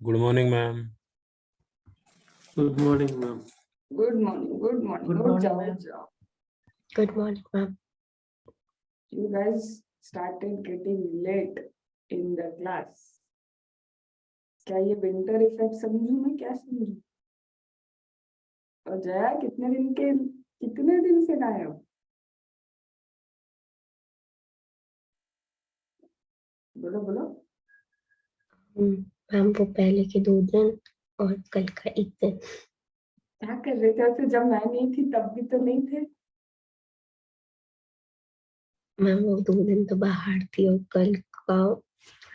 Good morning, ma'am. Good morning, ma'am. Good morning. Good morning. Good Good morning, job. ma'am. Job. Good morning, ma'am. You guys started getting late in the class. क्या ये winter effect समझूं मैं क्या समझूं? और जया कितने दिन से गायब? बोलो बोलो। मैम वो पहले के 2 दिन और कल का 1 दिन। क्या कर रहे थे? फिर जब मैं नहीं थी तब भी तो नहीं थे। मैम वो 2 दिन तो बाहर थी और कल का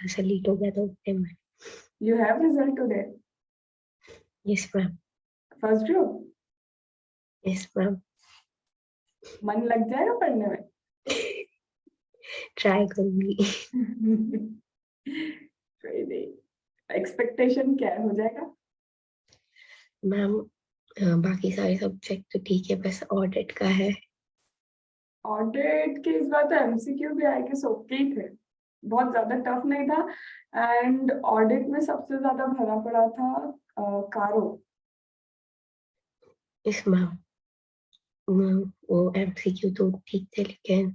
ऐसा लेट हो गया था उठने में। You have result today. Yes ma'am. First group. Yes ma'am. मन लग जाएगा पढ़ने में? ट्राई करूंगी। कोई नहीं। एक्सपेक्टेशन क्या है, हो जाएगा? मैम बाकी सारे सब्जेक्ट तो ठीक है, बस ऑडिट का है। ऑडिट के इस बार तो एमसीक्यू भी आए के ओके ही थे, बहुत ज्यादा टफ नहीं था। एंड ऑडिट में सबसे ज्यादा भरा पड़ा था कारो। इस मैम वो एमसीक्यू तो ठीक थे, लेकिन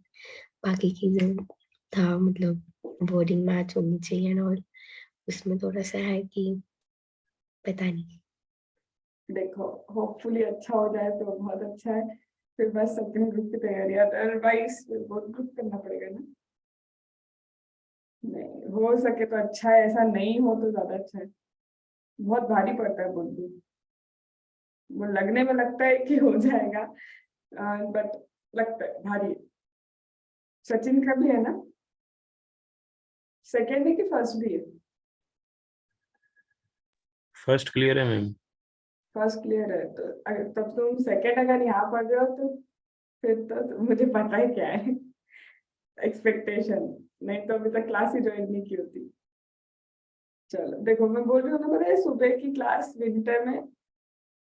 बाकी की जो था मतलब वर्डिंग मैच होनी चाहिए और उसमें थोड़ा सा है कि पता नहीं। देखो होपफुली अच्छा हो जाए तो बहुत अच्छा है, फिर बस सेकंड ग्रुप की तैयारी, अदरवाइज फिर बहुत ग्रुप करना पड़ेगा ना। नहीं हो सके तो अच्छा है, ऐसा नहीं हो तो ज्यादा अच्छा है। बहुत भारी पड़ता है बुद्धू, वो लगने में लगता है कि हो जाएगा, बट लगता है भारी है। सचिन का भी है ना? सेकेंड है कि फर्स्ट भी है? फर्स्ट क्लियर है मैम। फर्स्ट क्लियर है तो तब तुम सेकेंड अगर यहाँ पढ़ रहे हो तो फिर तो मुझे पता है क्या है एक्सपेक्टेशन, नहीं तो अभी तक क्लास ही ज्वाइन नहीं की होती। चलो देखो मैं बोल रही हूँ ना, पता है सुबह की क्लास विंटर में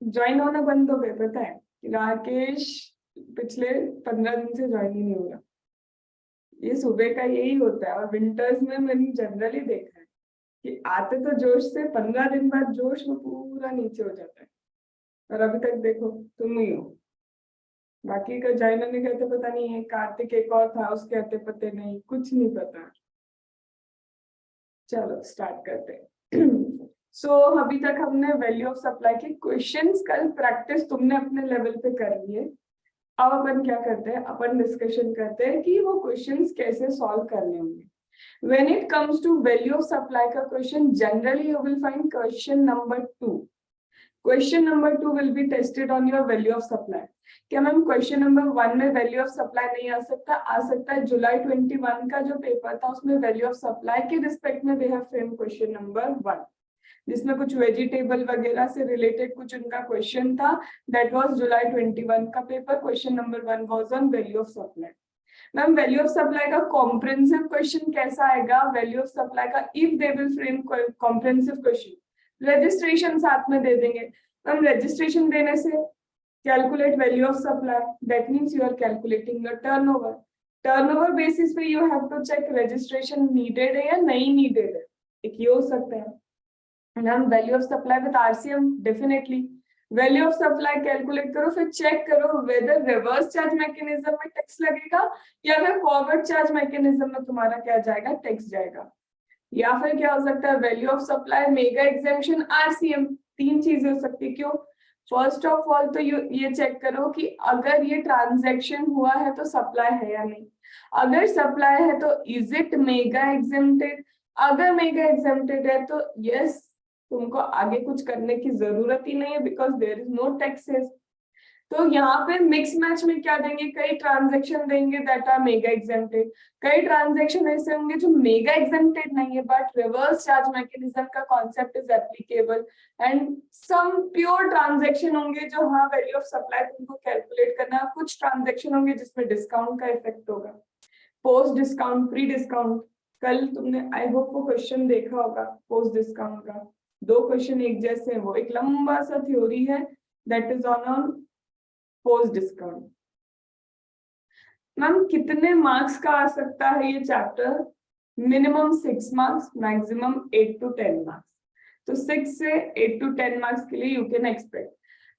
ज्वाइन होना बंद हो गए, पता है? राकेश पिछले 15 दिन से ज्वाइन ही नहीं हो रहा। ये सुबह का यही होता है, और विंटर्स में मैंने जनरली देखा है कि आते तो जोश से, 15 दिन बाद जोश में पूरा नीचे हो जाता है। और अभी तक देखो तुम ही हो, बाकी का ज्वाइन होने कहते पता नहीं है, कार्तिक एक और था उसके आते पते नहीं, कुछ नहीं पता। चलो स्टार्ट करते हैं। सो अभी तक हमने वैल्यू ऑफ सप्लाई के क्वेश्चंस कल प्रैक्टिस तुमने अपने लेवल पे कर लिए। अब अपन क्या करते हैं, अपन डिस्कशन करते हैं कि वो क्वेश्चंस कैसे सॉल्व करने होंगे। When it comes to value of supply का question, generally you will find question number 2. Question number 2 will be tested on your value of supply. क्या मैम क्वेश्चन नंबर 1 में वैल्यू ऑफ सप्लाई नहीं आ सकता? आ सकता है। जुलाई 21 का जो पेपर था उसमें वैल्यू ऑफ सप्लाई के रिस्पेक्ट में they have frame question number 1, जिसमें कुछ वेजिटेबल वगैरह से रिलेटेड कुछ उनका क्वेश्चन था। दैट वाज जुलाई 21 का पेपर। Question number 1 was on value of supply. Ma'am value of supply का कॉम्प्रिहेंसिव क्वेश्चन कैसा आएगा? वैल्यू ऑफ सप्लाई का if they will frame comprehensive question, registration साथ में दे देंगे। मैम रजिस्ट्रेशन देने से calculate value of supply, that means you are calculating your turnover. Turnover basis पे you have to check registration needed है या नहीं नीडेड है, एक ये हो सकता है। Ma'am value of supply with RCM, definitely value of supply calculate करो, फिर चेक करो वेदर रिवर्स चार्ज मैकेनिज्म में टैक्स लगेगा या फिर फॉरवर्ड चार्ज मैकेनिज्म में तुम्हारा क्या जाएगा, टैक्स जाएगा। या फिर क्या हो सकता है, value of supply mega exemption RCM. 3 चीजें हो सकती है। क्यों? फर्स्ट ऑफ ऑल तो ये चेक करो कि अगर ये ट्रांजैक्शन हुआ है तो सप्लाई है या नहीं। अगर सप्लाई है तो इज इट मेगा एग्जेम्प्टेड? अगर मेगा एग्जेम्प्टेड है तो यस, तुमको आगे कुछ करने की जरूरत ही नहीं है, because there is no taxes. तो यहाँ पे मिक्स मैच में क्या देंगे, कई ट्रांजैक्शन देंगे दैट आर मेगा एग्जेम्प्टेड, कई ट्रांजैक्शन ऐसे होंगे जो मेगा एग्जेम्प्टेड नहीं है बट रिवर्स चार्ज मैकेनिज्म का concept is applicable, and some pure transaction होंगे जो हाँ वैल्यू ऑफ सप्लाई तुमको कैलकुलेट करना है। कुछ ट्रांजैक्शन होंगे जिसमें डिस्काउंट का इफेक्ट होगा, पोस्ट डिस्काउंट, प्री डिस्काउंट। कल तुमने आई होप वो क्वेश्चन देखा होगा पोस्ट डिस्काउंट का। 2 क्वेश्चन एक जैसे हैं, वो एक लंबा सा थ्योरी है that is on post discount. Ma'am कितने मार्क्स का आ सकता है ये chapter? Minimum 6 marks, maximum 8 to 10 marks. तो 6 से 8 to 10 मार्क्स के लिए यू कैन एक्सपेक्ट।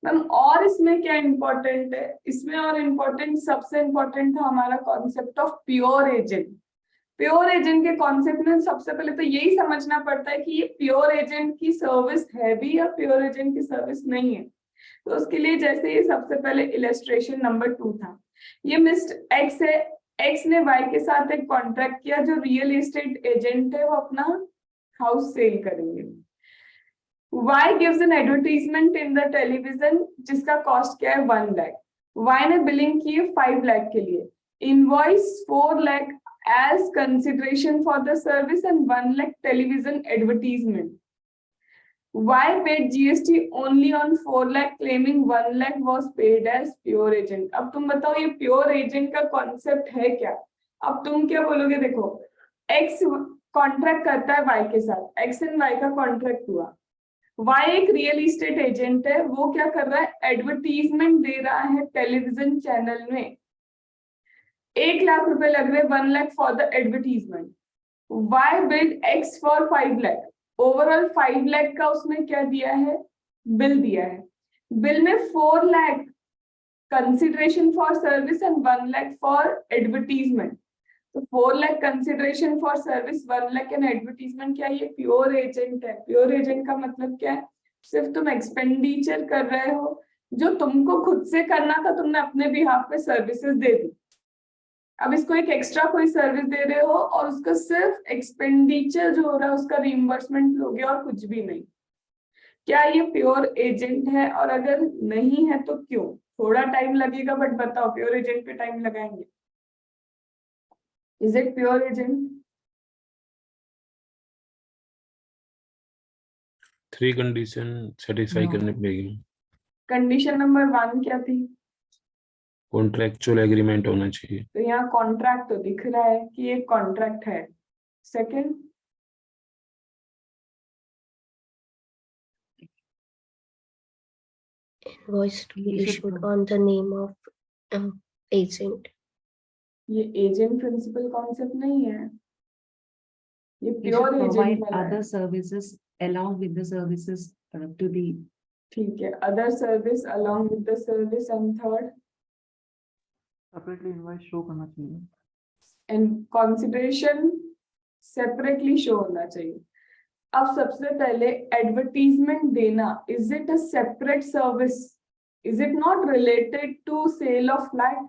मैम और इसमें क्या इंपॉर्टेंट है, इसमें और इम्पोर्टेंट, सबसे इम्पोर्टेंट था हमारा concept of pure agent. Pure agent के कॉन्सेप्ट में सबसे पहले तो यही समझना पड़ता है कि ये प्योर एजेंट की सर्विस है भी या प्योर एजेंट की सर्विस नहीं है। तो उसके लिए जैसे ये सबसे पहले इलस्ट्रेशन नंबर 2 था, ये मिस्टर एक्स है, एक्स ने वाई के साथ एक कॉन्ट्रैक्ट किया, जो रियल एस्टेट एजेंट है वो अपना हाउस सेल करेंगे। Y gives an advertisement in the television जिसका कॉस्ट क्या है 1 लाख। वाई ने बिलिंग की है 5 लाख के लिए, invoice 4 lakh as consideration for the service and 1 lakh television advertisement. Why paid GST only on 4 lakh claiming 1 lakh was paid as pure agent? अब तुम बताओ ये प्योर एजेंट का कॉन्सेप्ट है क्या? अब तुम क्या बोलोगे, देखो X कॉन्ट्रैक्ट करता है Y के साथ, X एंड Y का कॉन्ट्रैक्ट हुआ, Y एक रियल एस्टेट एजेंट है, वो क्या कर रहा है, एडवर्टीजमेंट दे रहा है टेलीविजन चैनल में, 1 लाख रुपए लग रहे, 1 lakh for the advertisement. Y build X for 5 lakh, overall 5 lakh का उसने क्या दिया है, बिल दिया है। बिल में 4 lakh consideration for service and 1 lakh for advertisement. तो 4 lakh consideration for service, 1 lakh and advertisement, क्या ये प्योर एजेंट है? प्योर एजेंट का मतलब क्या है, सिर्फ तुम एक्सपेंडिचर कर रहे हो, जो तुमको खुद से करना था तुमने अपने बिहाफ पे सर्विसेज दे दी, अब इसको एक एक्स्ट्रा कोई सर्विस दे रहे हो और उसका सिर्फ एक्सपेंडिचर जो हो रहा है उसका रिइंबर्समेंट लोगे और कुछ भी नहीं। क्या ये प्योर एजेंट है? और अगर नहीं है तो क्यों? थोड़ा टाइम लगेगा बट बताओ, प्योर एजेंट पे टाइम लगाएंगे? Is it pure agent? 3 condition satisfy करने पड़ेगी। कंडीशन नंबर 1 क्या थी? कॉन्ट्रेक्चुअल एग्रीमेंट होना चाहिए। तो यहाँ कॉन्ट्रैक्ट तो दिख रहा है कि ये कॉन्ट्रैक्ट है। Second, invoice to be issued on the name of agent. ये एजेंट प्रिंसिपल कॉन्सेप्ट नहीं है, ये You should pure provide agent वाला other है। services along with the services to the ठीक है, other service along with the service, and third, separately invoice show करना चाहिए। एंड कंसिडरेशन सेपरेटली शो होना चाहिए। अब सबसे पहले एडवर्टीजमेंट देना, is it a separate service? Is it not related to sale of flat?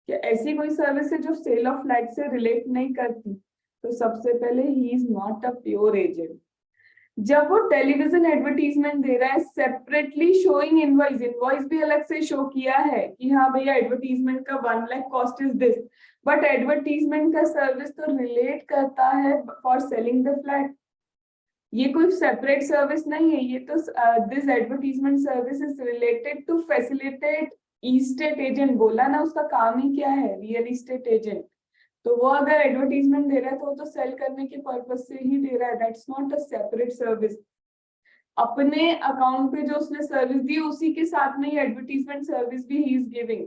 क्या ऐसी कोई सर्विस है जो सेल ऑफ फ्लैट से रिलेट नहीं करती? तो सबसे पहले ही is not a pure agent. जब वो टेलीविजन एडवर्टीजमेंट दे रहा है सेपरेटली शोइंग इनवॉइस, इनवॉइस भी अलग से शो किया है कि हाँ भैया एडवर्टीजमेंट का 1 lakh cost is this, but advertisement का सर्विस तो रिलेट करता है फॉर सेलिंग द फ्लैट, ये कोई सेपरेट सर्विस नहीं है। ये तो this advertisement service is related to facilitate estate agent, बोला ना उसका काम ही क्या है, रियल एस्टेट एजेंट। तो वो अगर एडवर्टीजमेंट दे रहा है तो वो तो सेल करने के पर्पज से ही दे रहा है, that's not a separate service. अपने अकाउंट पे जो उसने सर्विस दी उसी के साथ में ही एडवर्टीजमेंट सर्विस भी ही इज गिविंग।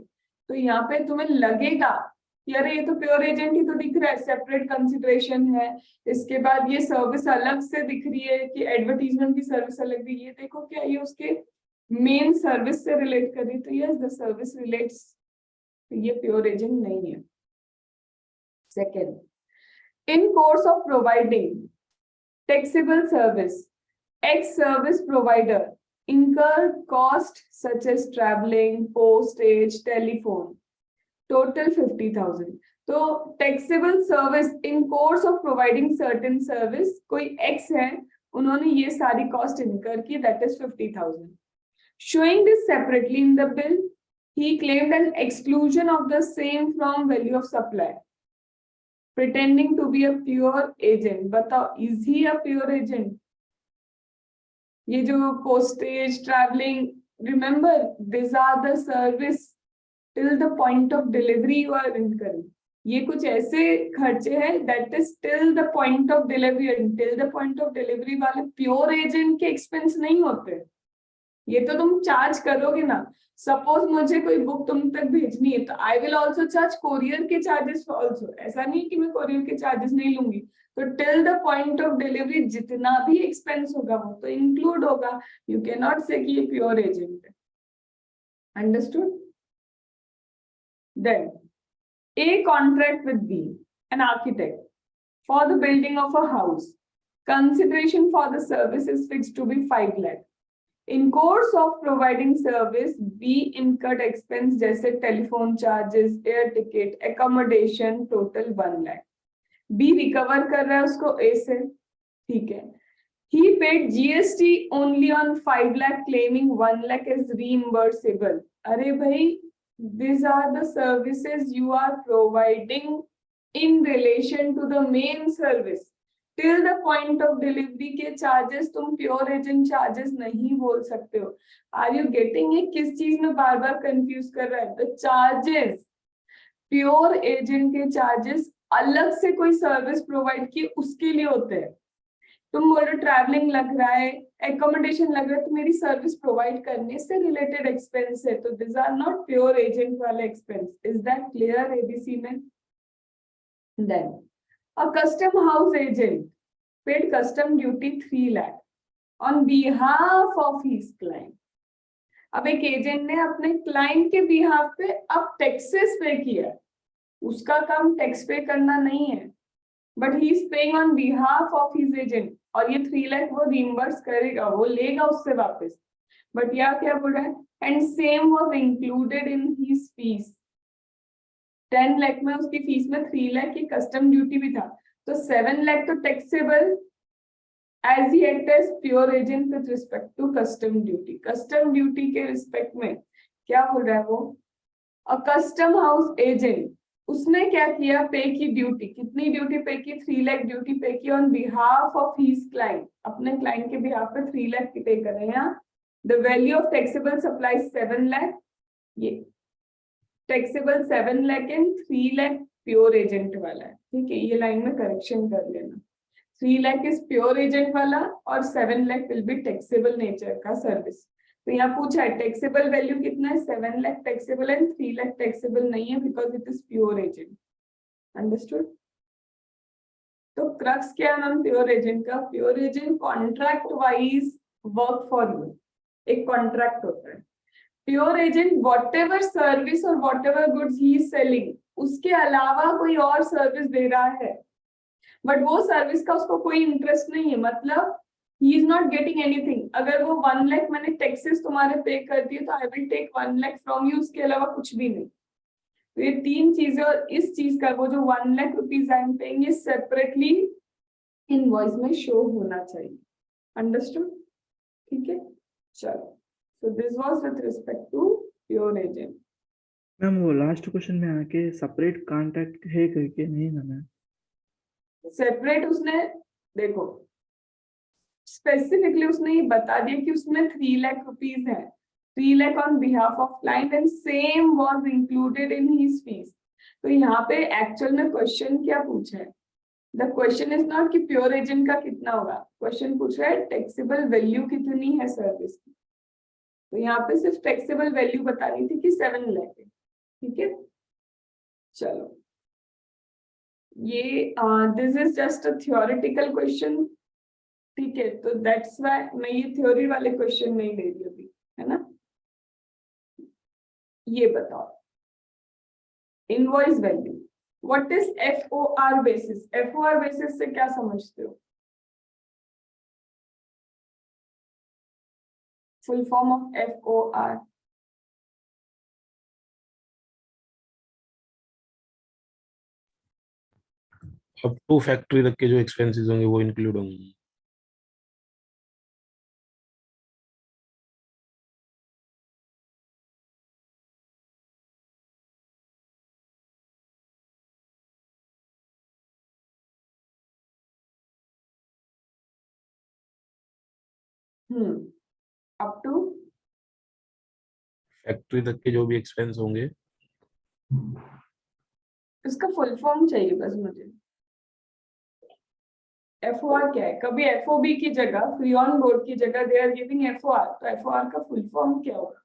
तो यहाँ पे तुम्हें लगेगा कि अरे ये तो प्योर एजेंट ही तो दिख रहा है, सेपरेट कंसिडरेशन है, इसके बाद ये सर्विस अलग से दिख रही है कि एडवर्टीजमेंट की सर्विस अलग दी, ये देखो क्या ये उसके मेन सर्विस से रिलेट कर रही, तो यस द सर्विस रिलेट्स, ये प्योर एजेंट नहीं है। Second, in course of providing taxable service, ex-service provider incurred cost such as traveling, postage, telephone, total 50,000. तो taxable service in course of providing certain service, कोई X है, उन्होंने ये सारी cost incur की, that is 50,000. Showing this separately in the bill, he claimed an exclusion of the same from value of supply, pretending to be a pure agent. बताओ, is he a pure agent? ये जो postage, traveling, remember these are the service till the point of delivery you are incurring. ये कुछ ऐसे खर्चे हैं that is till the point of delivery, and till the point of delivery वाले pure agent के expense नहीं होते, ये तो तुम चार्ज करोगे ना। सपोज मुझे कोई बुक तुम तक भेजनी है तो I will also charge courier के चार्जेस ऑल्सो, ऐसा नहीं कि मैं कोरियर के चार्जेस नहीं लूंगी, तो till the point of delivery जितना भी एक्सपेंस होगा वो तो इंक्लूड होगा. यू कैन नॉट से कि ये प्योर एजेंट है. Understood? Then A contract with B, an architect, for the building of a house. Consideration for the service is fixed to be 5 lakh. In course of providing service, B incurred expense जैसे telephone charges, air ticket, accommodation, total 1 lakh. B recover कर रहा है उसको A से, ठीक है. He paid GST only on 5 lakh, claiming 1 lakh is reimbursable. अरे भाई, these are the services you are providing in relation to the main service. Till the point of delivery के charges तुम pure agent charges नहीं बोल सकते हो. Are you getting it? किस चीज में बार बार confuse कर रहा है? The charges, pure agent के charges अलग से कोई service provide की उसके लिए होते हैं. तुम बोल रहे ट्रैवलिंग लग रहा है, एकोमोडेशन लग रहा है, तो मेरी सर्विस प्रोवाइड करने से रिलेटेड एक्सपेंस है, तो this are not pure agent वाले expense. Is that clear ABC में? Then a custom house agent paid custom duty 3 lakh on behalf of his client. अब एक एजेंट ने अपने क्लाइंट के बिहाफ पे अब टैक्सेस पे किया, उसका काम टैक्स पे करना नहीं है, but he is paying on behalf of his agent, और ये 3 लाख वो रिइंबर्स करेगा, वो लेगा उससे वापस. बट यहाँ क्या बोल रहा है? And same was included in his fees. 10 lakh में उसकी फीस में 3 लाख की कस्टम ड्यूटी भी था, तो 7 लाख तो taxable as he act as pure agent with respect to custom duty. Custom duty के रिस्पेक्ट में क्या बोल रहा है वो? अ कस्टम हाउस एजेंट, उसने क्या किया? पे की ड्यूटी. कितनी ड्यूटी पे की? 3 लाख ड्यूटी पे की on behalf of his client. अपने क्लाइंट के बिहाफ पे 3 लाख पे कर रहे हैं. यहाँ the value of taxable supply 7 lakh, ये taxable 7 lakh and 3 lakh pure agent वाला है. ठीक है, ये लाइन में करेक्शन कर लेना. 3 लाख इज प्योर एजेंट वाला और 7 lakh will be taxable nature का सर्विस. तो यहाँ पूछा है टैक्सेबल वैल्यू कितना है? 7 lakh taxable and 3 lakh taxable नहीं है because it is pure agent. Understood? तो क्रक्स क्या है मैम प्योर एजेंट का? Pure agent contract wise work for you. एक कॉन्ट्रैक्ट होता है. Pure agent whatever service और whatever goods he is selling, उसके अलावा कोई और सर्विस दे रहा है, बट वो सर्विस का उसको कोई इंटरेस्ट नहीं है. मतलब he is not getting anything. अगर वो 1 लाख मैंने टैक्सेस तुम्हारे पे कर दिए तो I will take 1 lakh from you, उसके अलावा कुछ भी नहीं. तो ये 3 चीजें, और इस चीज का वो जो 1 lakh rupees I am paying ये सेपरेटली इनवॉइस में शो होना चाहिए. अंडरस्टूड? ठीक है, चलो. So this was with respect to pure agent. Ma'am वो लास्ट क्वेश्चन में आके सेपरेट कॉन्ट्रैक्ट है करके नहीं ना मैम? सेपरेट उसने देखो स्पेसिफिकली उसने ये बता दिया कि उसमें 3 लाख रुपीज है. 3 lakh on behalf of client and same was included in his fees. तो यहाँ पे एक्चुअल में क्वेश्चन क्या पूछा है? The question is not कि प्योर एजेंट का कितना होगा, क्वेश्चन पूछ रहा है टैक्सेबल वैल्यू कितनी है सर्विस की. तो यहाँ पे सिर्फ टैक्सेबल वैल्यू बतानी थी कि 7 लाख है. ठीक है, चलो. ये this is just a theoretical question. ठीक है, तो दैट्स व्हाई मैं ये थ्योरी वाले क्वेश्चन नहीं ले रही अभी, है ना. ये बताओ invoice value what is FOR basis? FOR basis से क्या समझते हो? Full form of FOR. Up to factory तक के जो एक्सपेंसेस होंगे वो इंक्लूड होंगे. अप टू फैक्ट्री तक के जो भी एक्सपेंस होंगे. इसका फुल फॉर्म चाहिए बस मुझे. FOR क्या है? कभी FOB की जगह, फ्री ऑन बोर्ड की जगह दे आर गिविंग FOR, तो FOR का फुल फॉर्म क्या होगा?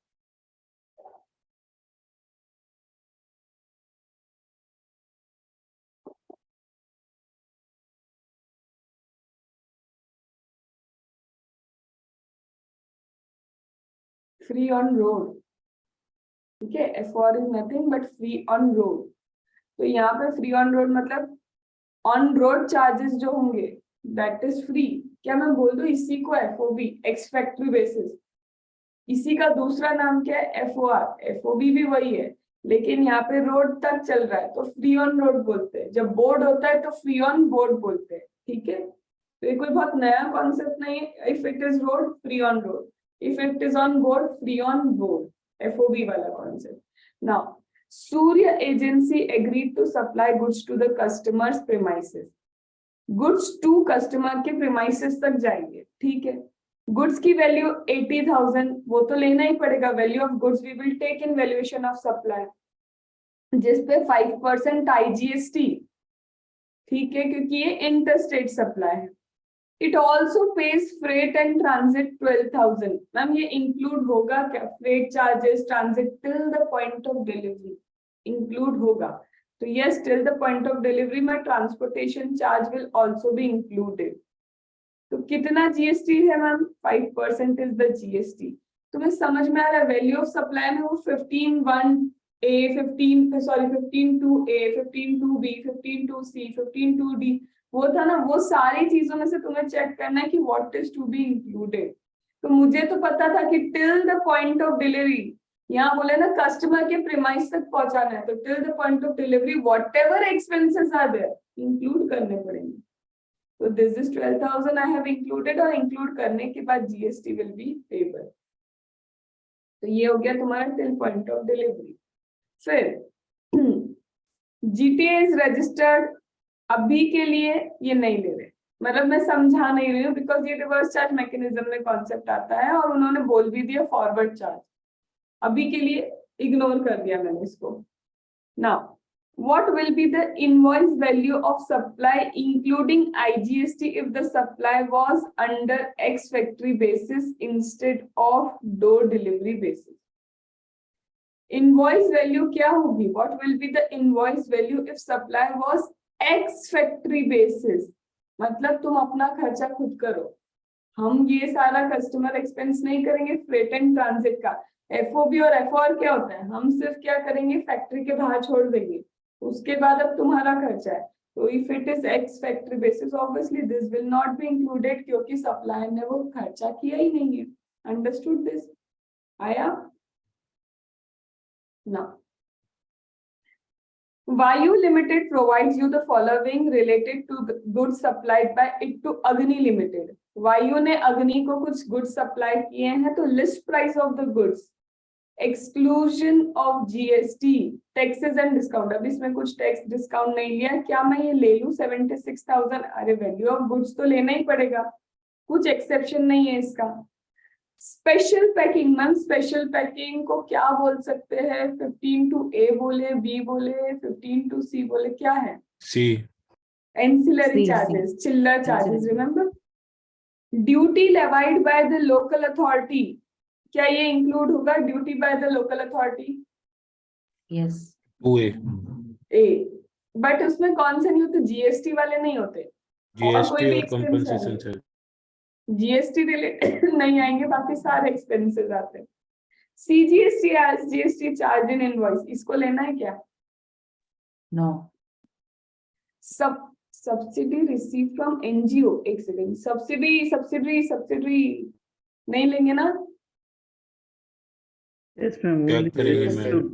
फ्री ऑन रोड, ठीक है, F4 is nothing but free on road. तो यहाँ पे फ्री ऑन रोड मतलब ऑन रोड चार्जेस जो होंगे दैट इज फ्री। क्या मैं बोल दूं इसी को FOB, एक्स फैक्ट्री बेसिस, इसी का दूसरा नाम क्या है FOR, FOB भी वही है, लेकिन यहाँ पे रोड तक चल रहा है तो फ्री ऑन रोड बोलते हैं, जब बोर्ड होता है तो फ्री ऑन बोर्ड बोलते हैं, ठीक है। तो ये कोई बहुत नया कॉन्सेप्ट नहीं है। If it is road, free on road, if it is on board, free on board, FOB वाला concept. Now Surya agency agreed to supply goods to the customers premises, goods to customer के premises तक जाएंगे, ठीक है। Goods की value 80,000, वो तो लेना ही पड़ेगा, value of goods we will take in valuation of supply, जिसपे 5% IGST, ठीक है, क्योंकि ये इंटरस्टेट सप्लाई है। It also pays freight and transit 12,000, ma'am ये इंक्लूड होगा क्या, freight charges, transit till the point of delivery include होगा। तो yes, till the point of delivery my transportation charge will also be included। तो कितना GST है ma'am, 5% is the GST। तुम्हें समझ में आ रहा है, वैल्यू ऑफ सप्लाई में वो 15(1)A, 15(2)A, 15(2)B, 15(2)C, 15(2)D वो था ना, वो सारी चीजों में से तुम्हें चेक करना है कि what is to be included. तो मुझे तो पता था कि till the point of delivery, यहाँ बोले ना कस्टमर के प्रीमाइस तक पहुंचाना है, तो till the point of delivery whatever expenses are there include करने पड़ेंगे। तो this is 12,000 I have included, और इंक्लूड करने के बाद GST विल बी पेबल। तो ये हो गया तुम्हारा टिल पॉइंट ऑफ डिलीवरी। फिर GTA इज रजिस्टर्ड, अभी के लिए ये नहीं ले रहे, मतलब मैं समझा नहीं रही हूँ बिकॉज ये रिवर्स चार्ज मैकेनिज्म में कॉन्सेप्ट आता है और उन्होंने बोल भी दिया फॉरवर्ड चार्ज, अभी के लिए इग्नोर कर दिया मैंने इसको। Now what will be the invoice value of supply including IGST if the supply was under X factory basis instead of door delivery basis? Invoice value क्या होगी? What will be the invoice value if supply was X factory basis? मतलब तुम अपना खर्चा खुद करो, हम ये सारा कस्टमर एक्सपेंस नहीं करेंगे, फ्रेट एंड ट्रांजिट का। FOB और FOR क्या होता है, हम सिर्फ क्या करेंगे, फैक्ट्री के बाहर छोड़ देंगे, उसके बाद अब तुम्हारा खर्चा है। तो if it is X factory basis obviously this will not be included, क्योंकि सप्लायर ने वो खर्चा किया ही नहीं है। Understood this? आया ना? Vayu Limited provides you the following related to goods supplied by it to Agni Limited। वायु ने अग्नि को कुछ गुड्स सप्लाई किए हैं, तो list price of the goods, exclusion of GST, taxes and discount. अब इसमें कुछ टैक्स डिस्काउंट नहीं लिया, क्या मैं ये ले लूं 76,000? अरे वैल्यू ऑफ गुड्स तो लेना ही पड़ेगा, कुछ एक्सेप्शन नहीं है इसका। Special packing, ma'am special packing को क्या बोल सकते हैं? 15(2)A बोले, B बोले, 15(2)C बोले, क्या है? C। एंसिलरी C, चार्जेस, चिल्लर charges, Ancillary. Remember. Duty levied by the local authority, क्या ये इंक्लूड होगा? Duty by the local authority Yes. 2A। A, but उसमें कौन से नहीं होते? GST वाले नहीं होते, और कोई GST भी और expense कंपनसेशन है। चार्ज। GST रिलेटेड नहीं आएंगे, बाकी सारे एक्सपेंसेस आते हैं। CGST as GST charge in invoice, इसको लेना है क्या? No. सब सब्सिडी रिसीव फ्रॉम NGO, एक सेकंड, सब्सिडी नहीं लेंगे ना? Yes, ma'am. क्या Only करेंगे related ma'am? to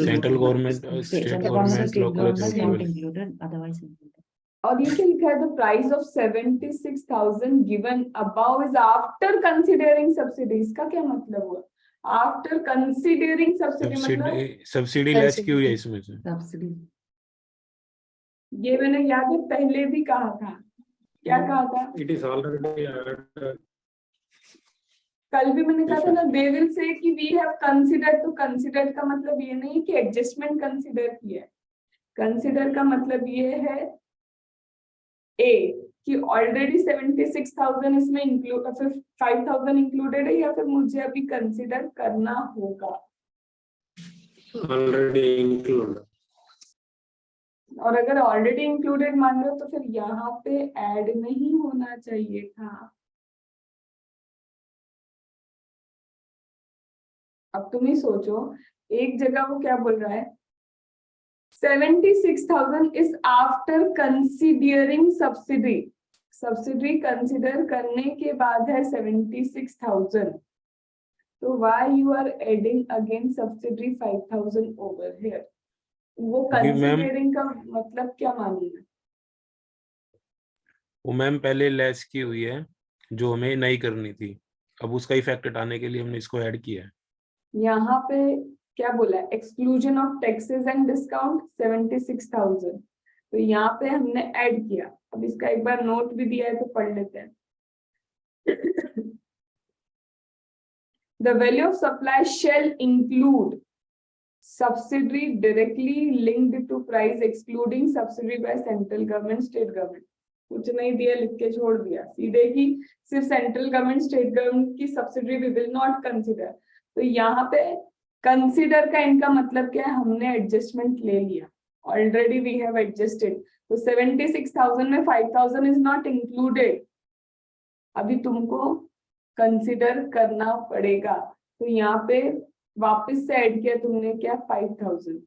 central government, State state government, government, state local government not authority. included, otherwise included. और ये क्या लिखा है? The price of 76,000 given about is after considering subsidy. इसका क्या मतलब हुआ? आफ्टर कंसीडरिंग सब्सिडी मतलब सब्सिडी लैच की हुई है इसमें से। Subsidy. ये मैंने याद है पहले भी कहा था, क्या कहा था? It is already added. कल भी मैंने कहा था ना, दे विल से कि वी हैव कंसीडर्ड। तो कंसीडर का मतलब ये नहीं कि एडजस्टमेंट कंसीडर किया है, कंसीडर का मतलब ये है ए कि ऑलरेडी 76,000 इसमें इंक्लूड, 5,000 इंक्लूडेड है, या फिर मुझे अभी कंसीडर करना होगा। Already included. और अगर ऑलरेडी इंक्लूडेड मान रहे हो तो फिर यहाँ पे ऐड नहीं होना चाहिए था। अब तुम ही सोचो, एक जगह वो क्या बोल रहा है, 76,000 is after considering subsidy, subsidy consider करने के बाद है 76,000, तो why you are adding again subsidy 5,000 over here? वो क्योंकि मैम कंसीडरिंग का मतलब क्या मानिए? वो मैम पहले लेस की हुई है जो हमें नहीं करनी थी, अब उसका इफेक्ट हटाने के लिए हमने इसको ऐड किया है। यहाँ पे क्या बोला है, exclusion of taxes and discount 76,000, तो यहाँ पे हमने ऐड किया। अब इसका एक बार नोट भी दिया है तो पढ़ लेते हैं। The value of supply shall include subsidy directly linked to price excluding subsidy by central government, state government। कुछ नहीं दिया, लिख के छोड़ दिया सीधे की सिर्फ सेंट्रल गवर्नमेंट स्टेट गवर्नमेंट की subsidy we will not consider. तो यहाँ पे कंसिडर का इनका मतलब क्या है, हमने एडजस्टमेंट ले लिया, ऑलरेडी वी हैव एडजस्टेड। तो 76,000 में 5,000 इज नॉट इंक्लूडेड, अभी तुमको कंसिडर करना पड़ेगा। तो यहाँ पे वापस से ऐड किया तुमने क्या, 5,000,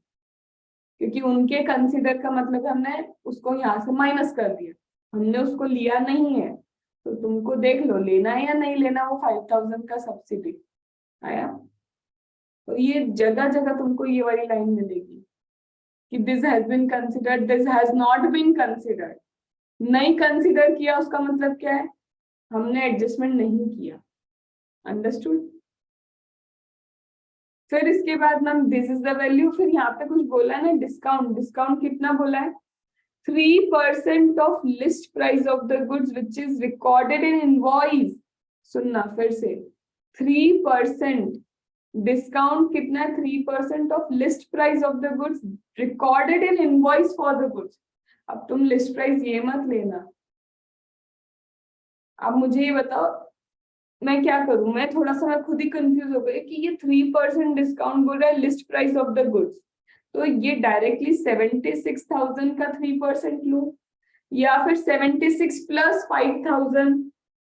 क्योंकि उनके कंसिडर का मतलब हमने उसको यहाँ से माइनस कर दिया, हमने उसको लिया नहीं है। तो तुमको देख लो लेना है या नहीं लेना वो 5,000 का सब्सिडी आया। तो ये जगह जगह तुमको ये वाली लाइन मिलेगी कि this has been considered, this has not been considered. नहीं कंसिडर किया उसका मतलब क्या है, हमने एडजस्टमेंट नहीं किया। अंडरस्टूड? फिर इसके बाद ma'am this is the value, फिर यहाँ पे कुछ बोला ना डिस्काउंट, डिस्काउंट कितना बोला है, 3% of list price of the goods which is recorded in invoice. सुनना फिर से, 3% डिस्काउंट कितना है, 3% of list price of the goods recorded in invoice for the goods. अब तुम लिस्ट प्राइस ये मत लेना। अब मुझे ये बताओ मैं क्या करूं, मैं थोड़ा सा मैं खुद ही कंफ्यूज हो गई कि ये 3% डिस्काउंट बोल रहा है list price of the goods, तो ये डायरेक्टली 76,000 का 3% लूं या फिर 76 प्लस 5,000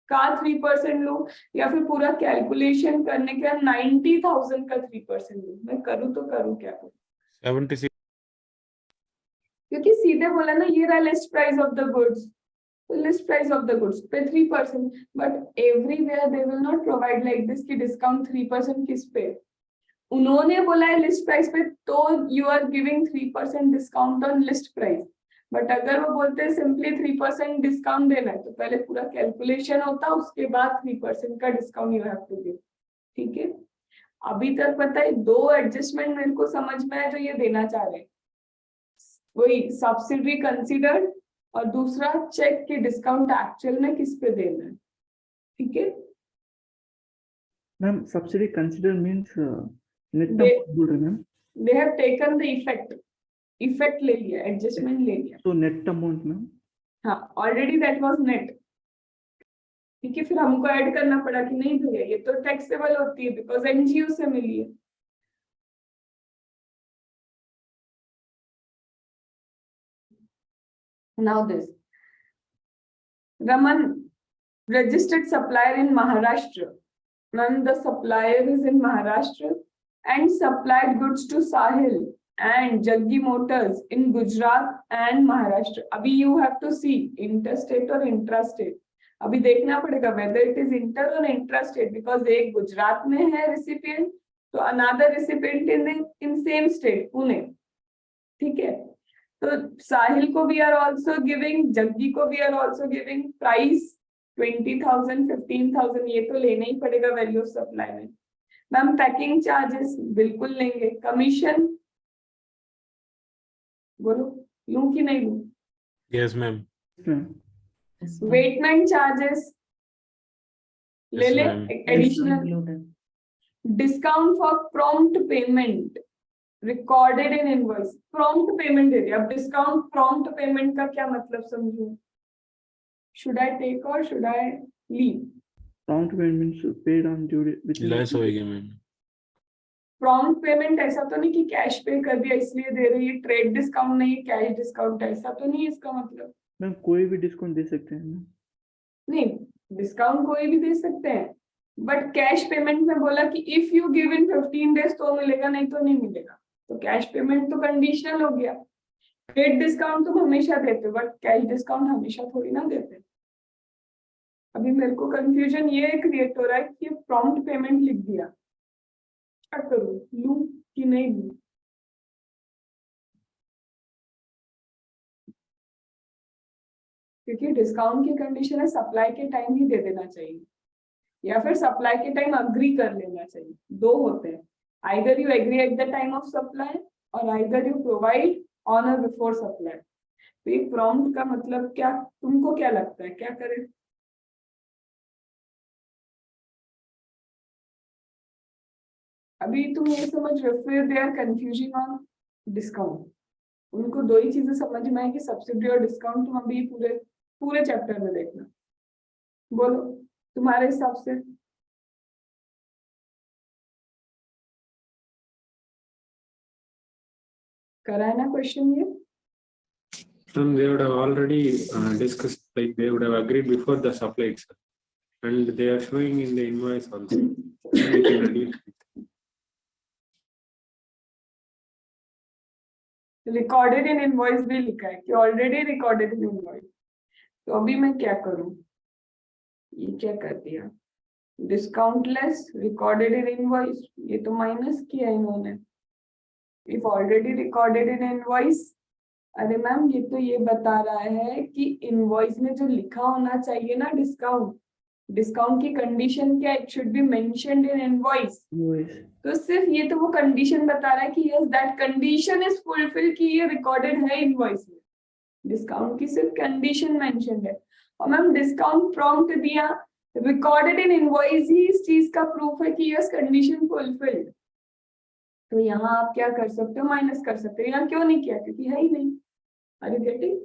का 3% लूं, या फिर पूरा कैलकुलेशन करने के बाद 90,000 का 3% लूं? मैं करूं तो करूं क्या करूं? 76 क्योंकि सीधे बोला ना ये रहा list price of the goods, तो list price of the goods पे 3%, but everywhere they will not provide like this कि डिस्काउंट 3% किस पे, उन्होंने बोला है लिस्ट प्राइस पे, तो you are giving 3% discount on list price. But अगर वो बोलते हैं सिंपली 3% डिस्काउंट देना है, तो पहले पूरा कैलकुलेशन होता, उसके बाद 3% का discount you have to give. ठीक है, अभी तक पता है दो एडजस्टमेंट मेरे को समझ में है जो ये देना चाह रहे हैं, वही सब्सिडी कंसिडर्ड और दूसरा चेक की डिस्काउंट एक्चुअल में किस पे देना है। ठीक है ma'am, subsidy consider means net बोल रहे ma'am, they have taken the effect ले लिया, एडजस्टमेंट ले लिया। तो नेट अमाउंट मैम, हाँ ऑलरेडी दैट वाज नेट। ठीक है, फिर हमको ऐड करना पड़ा कि नहीं भैया ये तो टैक्सेबल होती है बिकॉज एनजीओ से मिली है। Now this, Raman, registered supplier in Maharashtra. When the supplier is in Maharashtra and supplied goods to Sahil and Jaggi Motors in Gujarat and Maharashtra. अभी you have to see interstate or intrastate. अभी देखना पड़ेगा whether it is inter or intrastate because एक गुजरात में है recipient तो another recipient in same state Pune. ठीक है, तो साहिल को भी आर ऑल्सो गिविंग, जग्गी को भी आर ऑल्सो गिविंग, प्राइस 20,000 15,000 ये तो लेना ही पड़ेगा वैल्यू ऑफ सप्लाई में। मैम पैकिंग चार्जेस बिल्कुल लेंगे, कमीशन बोलो लूं कि नहीं लूं? यस मैम, वेटमेंट चार्जेस ले ले, additional discount for prompt payment recorded in invoice, prompt payment दे दिया। अब डिस्काउंट प्रॉम्प्ट पेमेंट का क्या मतलब समझूं, शुड आई टेक और should I leave? Prompt payment paid on due date less होएगी मैम। प्रॉम्प्ट पेमेंट ऐसा तो नहीं कि कैश पे कर दिया इसलिए दे रही है, ट्रेड डिस्काउंट नहीं कैश डिस्काउंट, ऐसा तो नहीं है इसका मतलब। मैम कोई भी डिस्काउंट दे सकते हैं मैम, नहीं डिस्काउंट कोई भी दे सकते हैं, बट कैश पेमेंट में बोला कि if you give in 15 days तो मिलेगा, नहीं तो नहीं मिलेगा। तो कैश पेमेंट तो कंडीशनल हो गया। पेड डिस्काउंट तुम हमेशा देते हो, बट कैश डिस्काउंट हमेशा थोड़ी ना देते। अभी मेरे को कंफ्यूजन ये क्रिएट हो रहा है कि प्रॉम्प्ट पेमेंट लिख दिया, क्या करूं, लूं कि नहीं लूं? क्योंकि डिस्काउंट की कंडीशन है सप्लाई के टाइम ही दे देना चाहिए, या फिर सप्लाई के टाइम अग्री कर लेना चाहिए। दो होते हैं, either you agree at the time of supply और आइदर यू प्रोवाइड ऑन और बिफोर सप्लाई। तो ये प्रॉम्प्ट का मतलब क्या, तुमको क्या लगता है, क्या करें? अभी तुम ये समझ रहे हो, फिर they are confusing on discount. उनको दो ही चीजें समझ में आए कि सब्सिडी और डिस्काउंट। तुम अभी पूरे पूरे चैप्टर में देखना, बोलो तुम्हारे हिसाब से। करा है ना क्वेश्चन ये? And they would have already discussed, like they would have agreed before the supply itself, and they are showing in the invoice also. We can reduce it. Recorded in invoice भी लिखा है कि already recorded in invoice. तो अभी मैं क्या करूं, ये क्या कर दिया, discount less recorded in invoice, ये तो माइनस किया इन्होंने। If already recorded in invoice, अरे मैम ये तो ये बता रहा है कि इनवॉइस में जो लिखा होना चाहिए ना डिस्काउंट, डिस्काउंट की कंडीशन क्या, it should be mentioned in invoice. तो सिर्फ ये तो वो कंडीशन बता रहा है कि yes that condition is fulfil, कि ये रिकॉर्डेड है इनवॉइस में। डिस्काउंट की सिर्फ कंडीशन मेंशन्ड है। और मैम डिस्काउंट प्रॉम्प्ट दिया, रिकॉर्डेड इन इनवॉइस ही इस चीज का प्रूफ है कि यस कंडीशन फुलफिल्ड। तो यहाँ आप क्या कर सकते हो, माइनस कर सकते हो। यहाँ क्यों नहीं किया, क्योंकि है ही नहीं। Are you getting?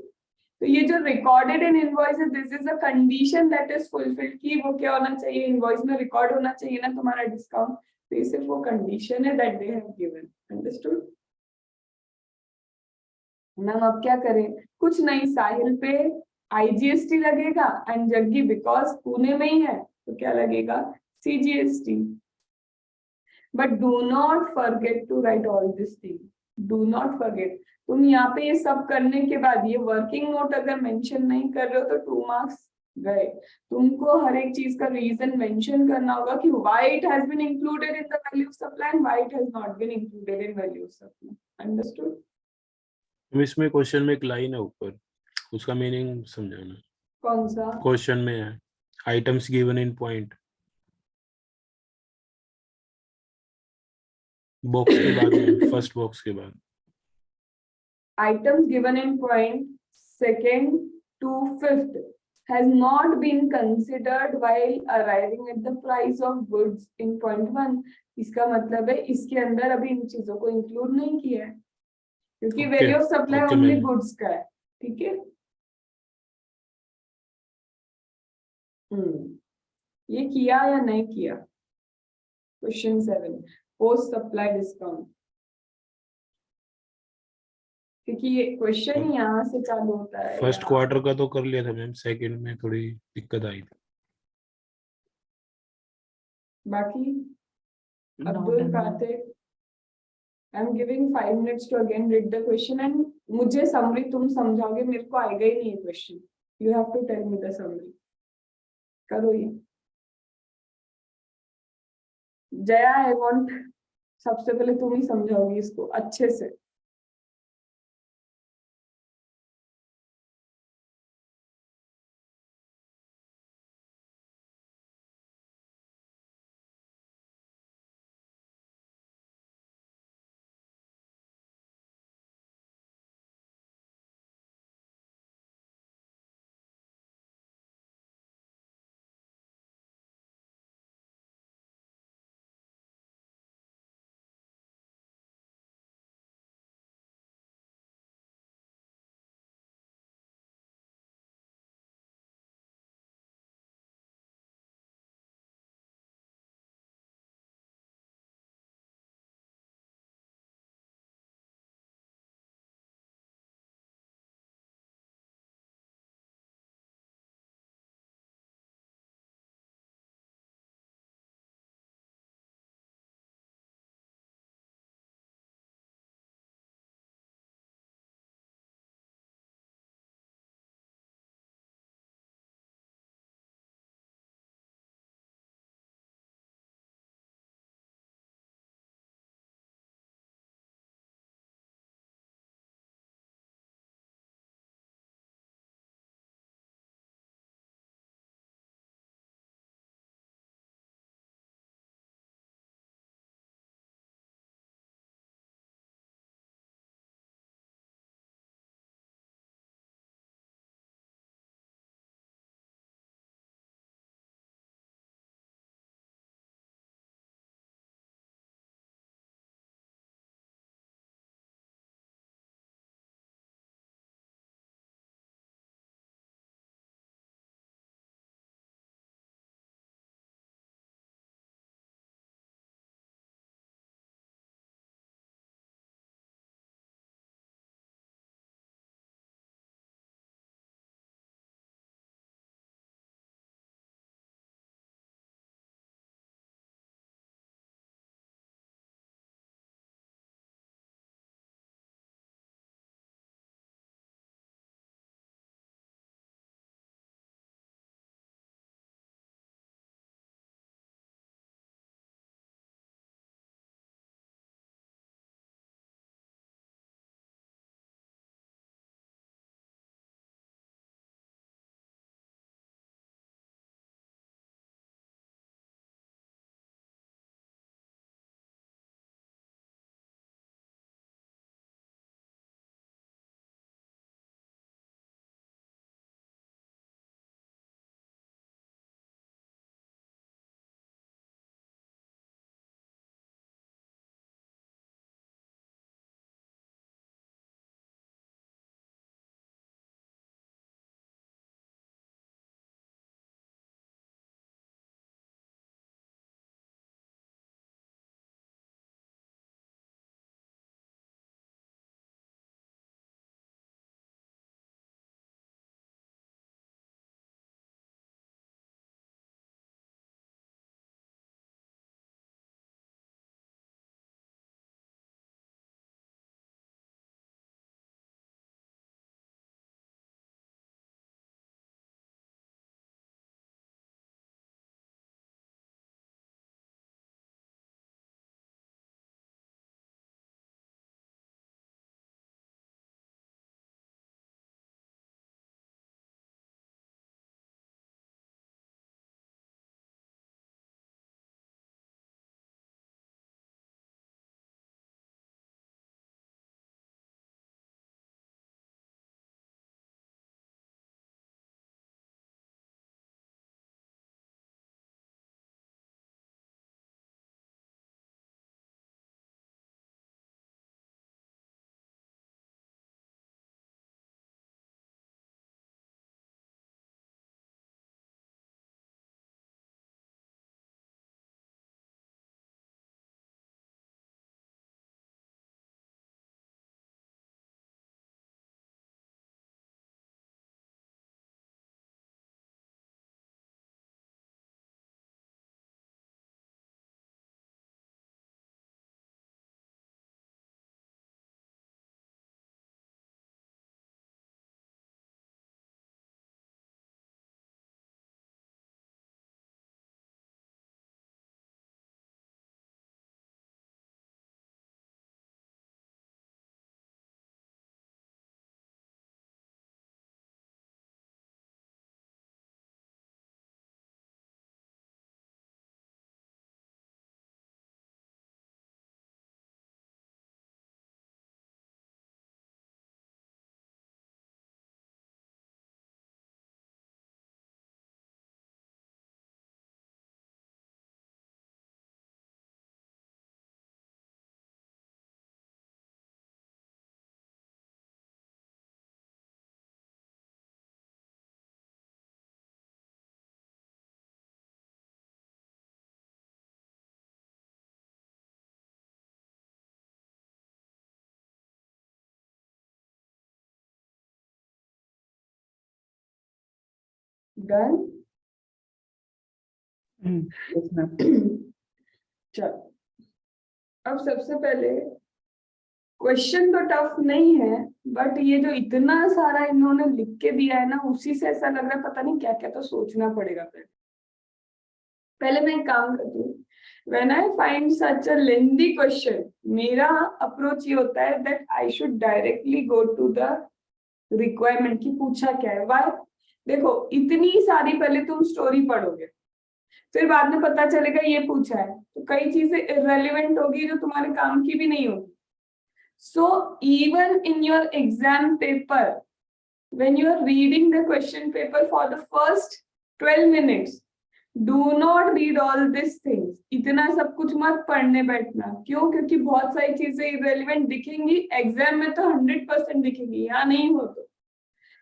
तो ये जो रिकॉर्डेड इन इनवॉइस है, this is a condition that is fulfilled, कि वो क्या होना चाहिए, इनवॉइस में रिकॉर्ड होना चाहिए ना तुम्हारा डिस्काउंट। तो ये सिर्फ वो कंडीशन है that they have given. Understood? Ma'am अब क्या करें? कुछ नहीं, साहिल पे आईजीएसटी लगेगा एंड जग्गी बिकॉज पुणे में ही है तो क्या लगेगा, CGST. But do not forget to write all this thing, do not forget. तुम यहाँ पे ये सब करने के बाद ये वर्किंग नोट अगर मेंशन नहीं कर रहे हो तो 2 मार्क्स गए। तुमको हर एक चीज का रीजन मेंशन करना होगा कि why it has been included in the value of supply and why it has not been included in value of supply. Understood? इसमें क्वेश्चन में एक लाइन है ऊपर, उसका मीनिंग समझाना। कौन सा? क्वेश्चन में है items given in point, box के बाद में, फर्स्ट बॉक्स के बाद। Items given in point 2nd to 5th has not been considered while arriving at the price of goods in point 1। इसका मतलब है इसके अंदर अभी इन चीजों को इंक्लूड नहीं किया है, क्योंकि Okay, value of supply okay, only ma'am. Goods का है। ठीक है, ये किया या नहीं किया? क्वेश्चन 7, पोस्ट सप्लाई डिस्काउंट, क्योंकि ये क्वेश्चन ही यहाँ से चालू होता है। फर्स्ट क्वार्टर का तो कर लिया था मैम, सेकंड में थोड़ी दिक्कत आई थी। बाकी Not Abdul done, ma'am. Kartik, I am giving 5 minutes to again read the question and मुझे समरी तुम समझाओगे, मेरे को आएगा ही नहीं है question. You have to tell me the summary. करो ये। जया, आई वांट, सबसे पहले तुम ही समझाओगी इसको अच्छे से। डन। yes ma'am. चलो, अब सबसे पहले क्वेश्चन तो टफ नहीं है, बट ये जो इतना सारा इन्होंने लिख के दिया है ना, उसी से ऐसा लग रहा है पता नहीं क्या क्या तो सोचना पड़ेगा। पहले मैं एक काम करती हूँ, when I find such a lengthy question, मेरा अप्रोच ये होता है that I should directly go to the requirement कि पूछा क्या है। Why? देखो, इतनी सारी पहले तुम स्टोरी पढ़ोगे, फिर बाद में पता चलेगा ये पूछा है, तो कई चीजें irrelevant होगी जो तुम्हारे काम की भी नहीं होगी। So even in your exam paper, when you are reading the question paper for the first 12 minutes, do not read all these things. इतना सब कुछ मत पढ़ने बैठना। क्यों? क्योंकि बहुत सारी चीजें irrelevant दिखेंगी, एग्जाम में तो 100% दिखेंगी, यहाँ नहीं हो। तो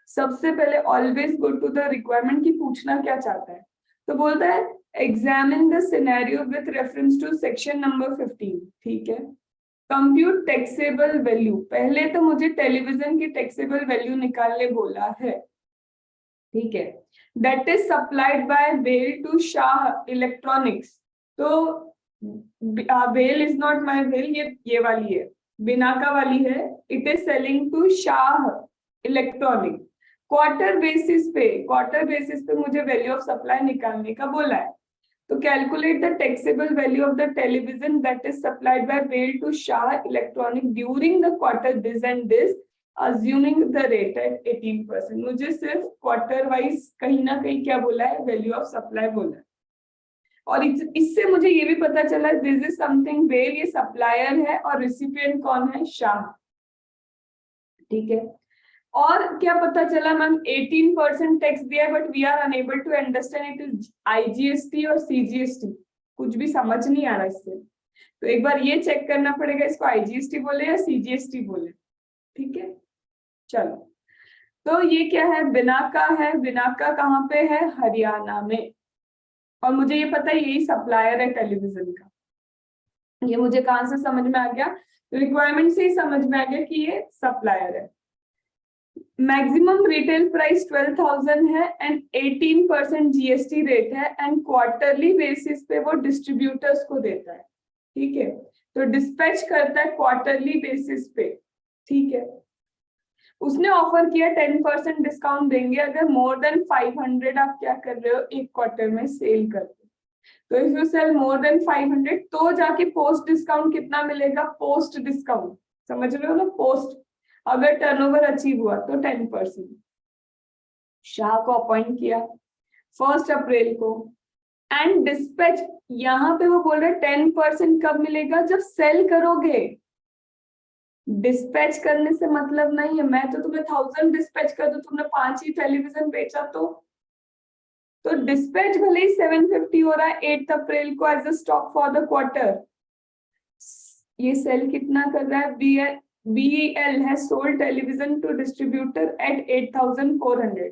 सबसे पहले always go to the requirement कि पूछना क्या चाहता है। तो बोलता है examine the scenario with reference to section number 15, ठीक है। कंप्यूट टैक्सेबल वैल्यू, पहले तो मुझे टेलीविजन की टैक्सेबल वैल्यू निकालने बोला है, ठीक है। That is supplied by Bell to Shah electronics. तो Bell is not my Bell, ये वाली है, बिनाका वाली है। It is selling to Shah electronic. Quarter basis पे मुझे वैल्यू ऑफ सप्लाई निकालने का बोला है। तो calculate the taxable value of the television that is supplied by Bell to Shah electronic during the quarter this and this, assuming the rate at 18%। मुझे सिर्फ quarter wise कहीं ना कहीं क्या बोला है, वैल्यू ऑफ सप्लाई बोला है। और इससे मुझे ये भी पता चला दिस इज समथिंग बेल, ये सप्लायर है और रिसिपिएंट कौन है, शाह, ठीक है। और क्या पता चला मैम, 18% टैक्स दिया है, but we are unable to understand it is IGST और CGST, कुछ भी समझ नहीं आ रहा इससे। तो एक बार ये चेक करना पड़ेगा, इसको IGST बोले या CGST बोले, ठीक है। चलो, तो ये क्या है, बिनाका है। बिनाका कहाँ पे है, हरियाणा में। और मुझे ये पता है यही सप्लायर है टेलीविजन का। ये मुझे कहाँ से समझ में आ गया, रिक्वायरमेंट से ही समझ में आ गया कि ये सप्लायर है। मैक्सिमम रिटेल प्राइस 12,000 है एंड 18% GST रेट है एंड क्वार्टरली बेसिस पे वो डिस्ट्रीब्यूटर्स को देता है, ठीक है। तो डिस्पैच करता है क्वार्टरली बेसिस पे, ठीक है। उसने ऑफर किया 10% डिस्काउंट देंगे अगर मोर देन 500 आप क्या कर रहे हो, एक क्वार्टर में सेल करते हो। तो if you sell more than 500 तो जाके पोस्ट डिस्काउंट कितना मिलेगा, पोस्ट डिस्काउंट, समझ रहे हो ना, पोस्ट। अगर टर्नओवर अचीव हुआ तो 10%। शाह को अपॉइंट किया 1 अप्रैल को एंड डिस्पैच, यहाँ पे वो बोल रहे 10% कब मिलेगा, जब सेल करोगे। डिस्पैच करने से मतलब नहीं है, मैं तो तुम्हें 1000 डिस्पैच कर दूं, तुमने 5 ही टेलीविजन बेचा तो डिस्पैच भले ही 750 हो रहा है 8 अप्रैल को as a stock for the quarter. ये सेल कितना कर रहा है, BEL has sold television to distributor at 8,400।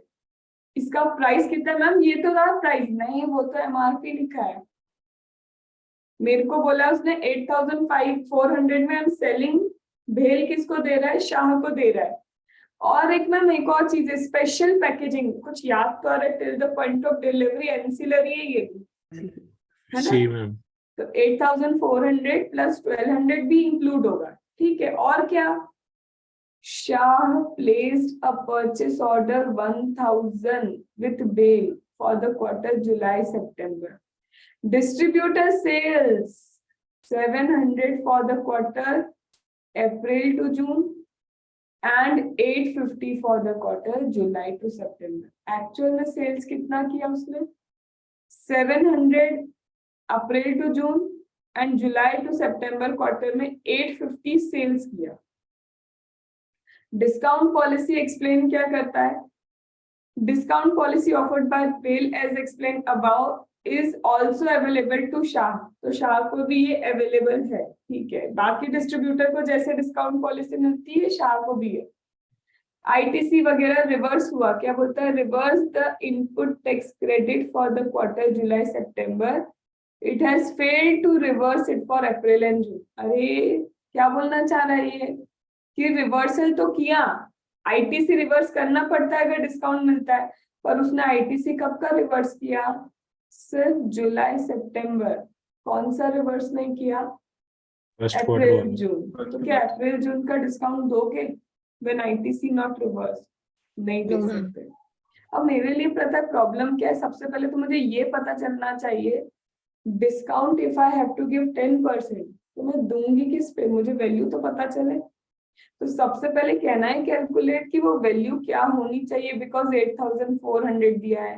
इसका प्राइस कितना है मैम, ये तो रहा प्राइस, नहीं वो तो MRP लिखा है। मेरे को बोला उसने 8,400 में हम सेलिंग, भेल किसको दे रहा है, शाह को दे रहा है। और एक मैम एक और चीज है, स्पेशल पैकेजिंग, कुछ याद तो आ रहा है, till the point of delivery ancillary है ये भी, है ना। सी मैम, तो 8,400 प्लस 1,200 भी इंक्लूड होगा, ठीक है। और क्या, Shah placed a purchase order 1,000 with Bell for the quarter July September. Distributor sales 700 for the quarter April to June and 850 for the quarter July to September. Actual में सेल्स कितना किया उसने, 700 April to June and July to September quarter में 850 sales किया। Discount policy explain क्या करता है, discount policy offered by Bell as explain about is also available to Shah. तो शाह को भी ये अवेलेबल है, ठीक है। बाकी डिस्ट्रीब्यूटर को जैसे डिस्काउंट पॉलिसी मिलती है, शाह को भी है। ITC वगैरह रिवर्स हुआ, क्या बोलता है, reverse the input tax credit for the quarter जुलाई सितंबर, it has failed to reverse it for April and June. अरे क्या बोलना चाह रहा है ये, कि रिवर्सल तो किया, ITC रिवर्स करना पड़ता है अगर डिस्काउंट मिलता है, पर उसने आईटीसी कब का रिवर्स किया? सिर्फ जुलाई सितंबर। कौन सा रिवर्स नहीं किया? फर्स्ट क्वार्टर अप्रैल वाला। जून। तो क्या अप्रैल जून का डिस्काउंट दोगे व्हेन आईटीसी नॉट रिवर्स? नहीं दे No, ma'am. सकते। अब मेरे लिए पता प्रॉब्लम क्या है? सबसे पहले तो मुझे ये पता चलना चाहिए discount if I have to give 10% तो मैं दूंगी किस पे, मुझे वैल्यू तो पता चले। तो सबसे पहले कहना है कैलकुलेट कि वो वैल्यू क्या होनी चाहिए, बिकॉज 8400 दिया है,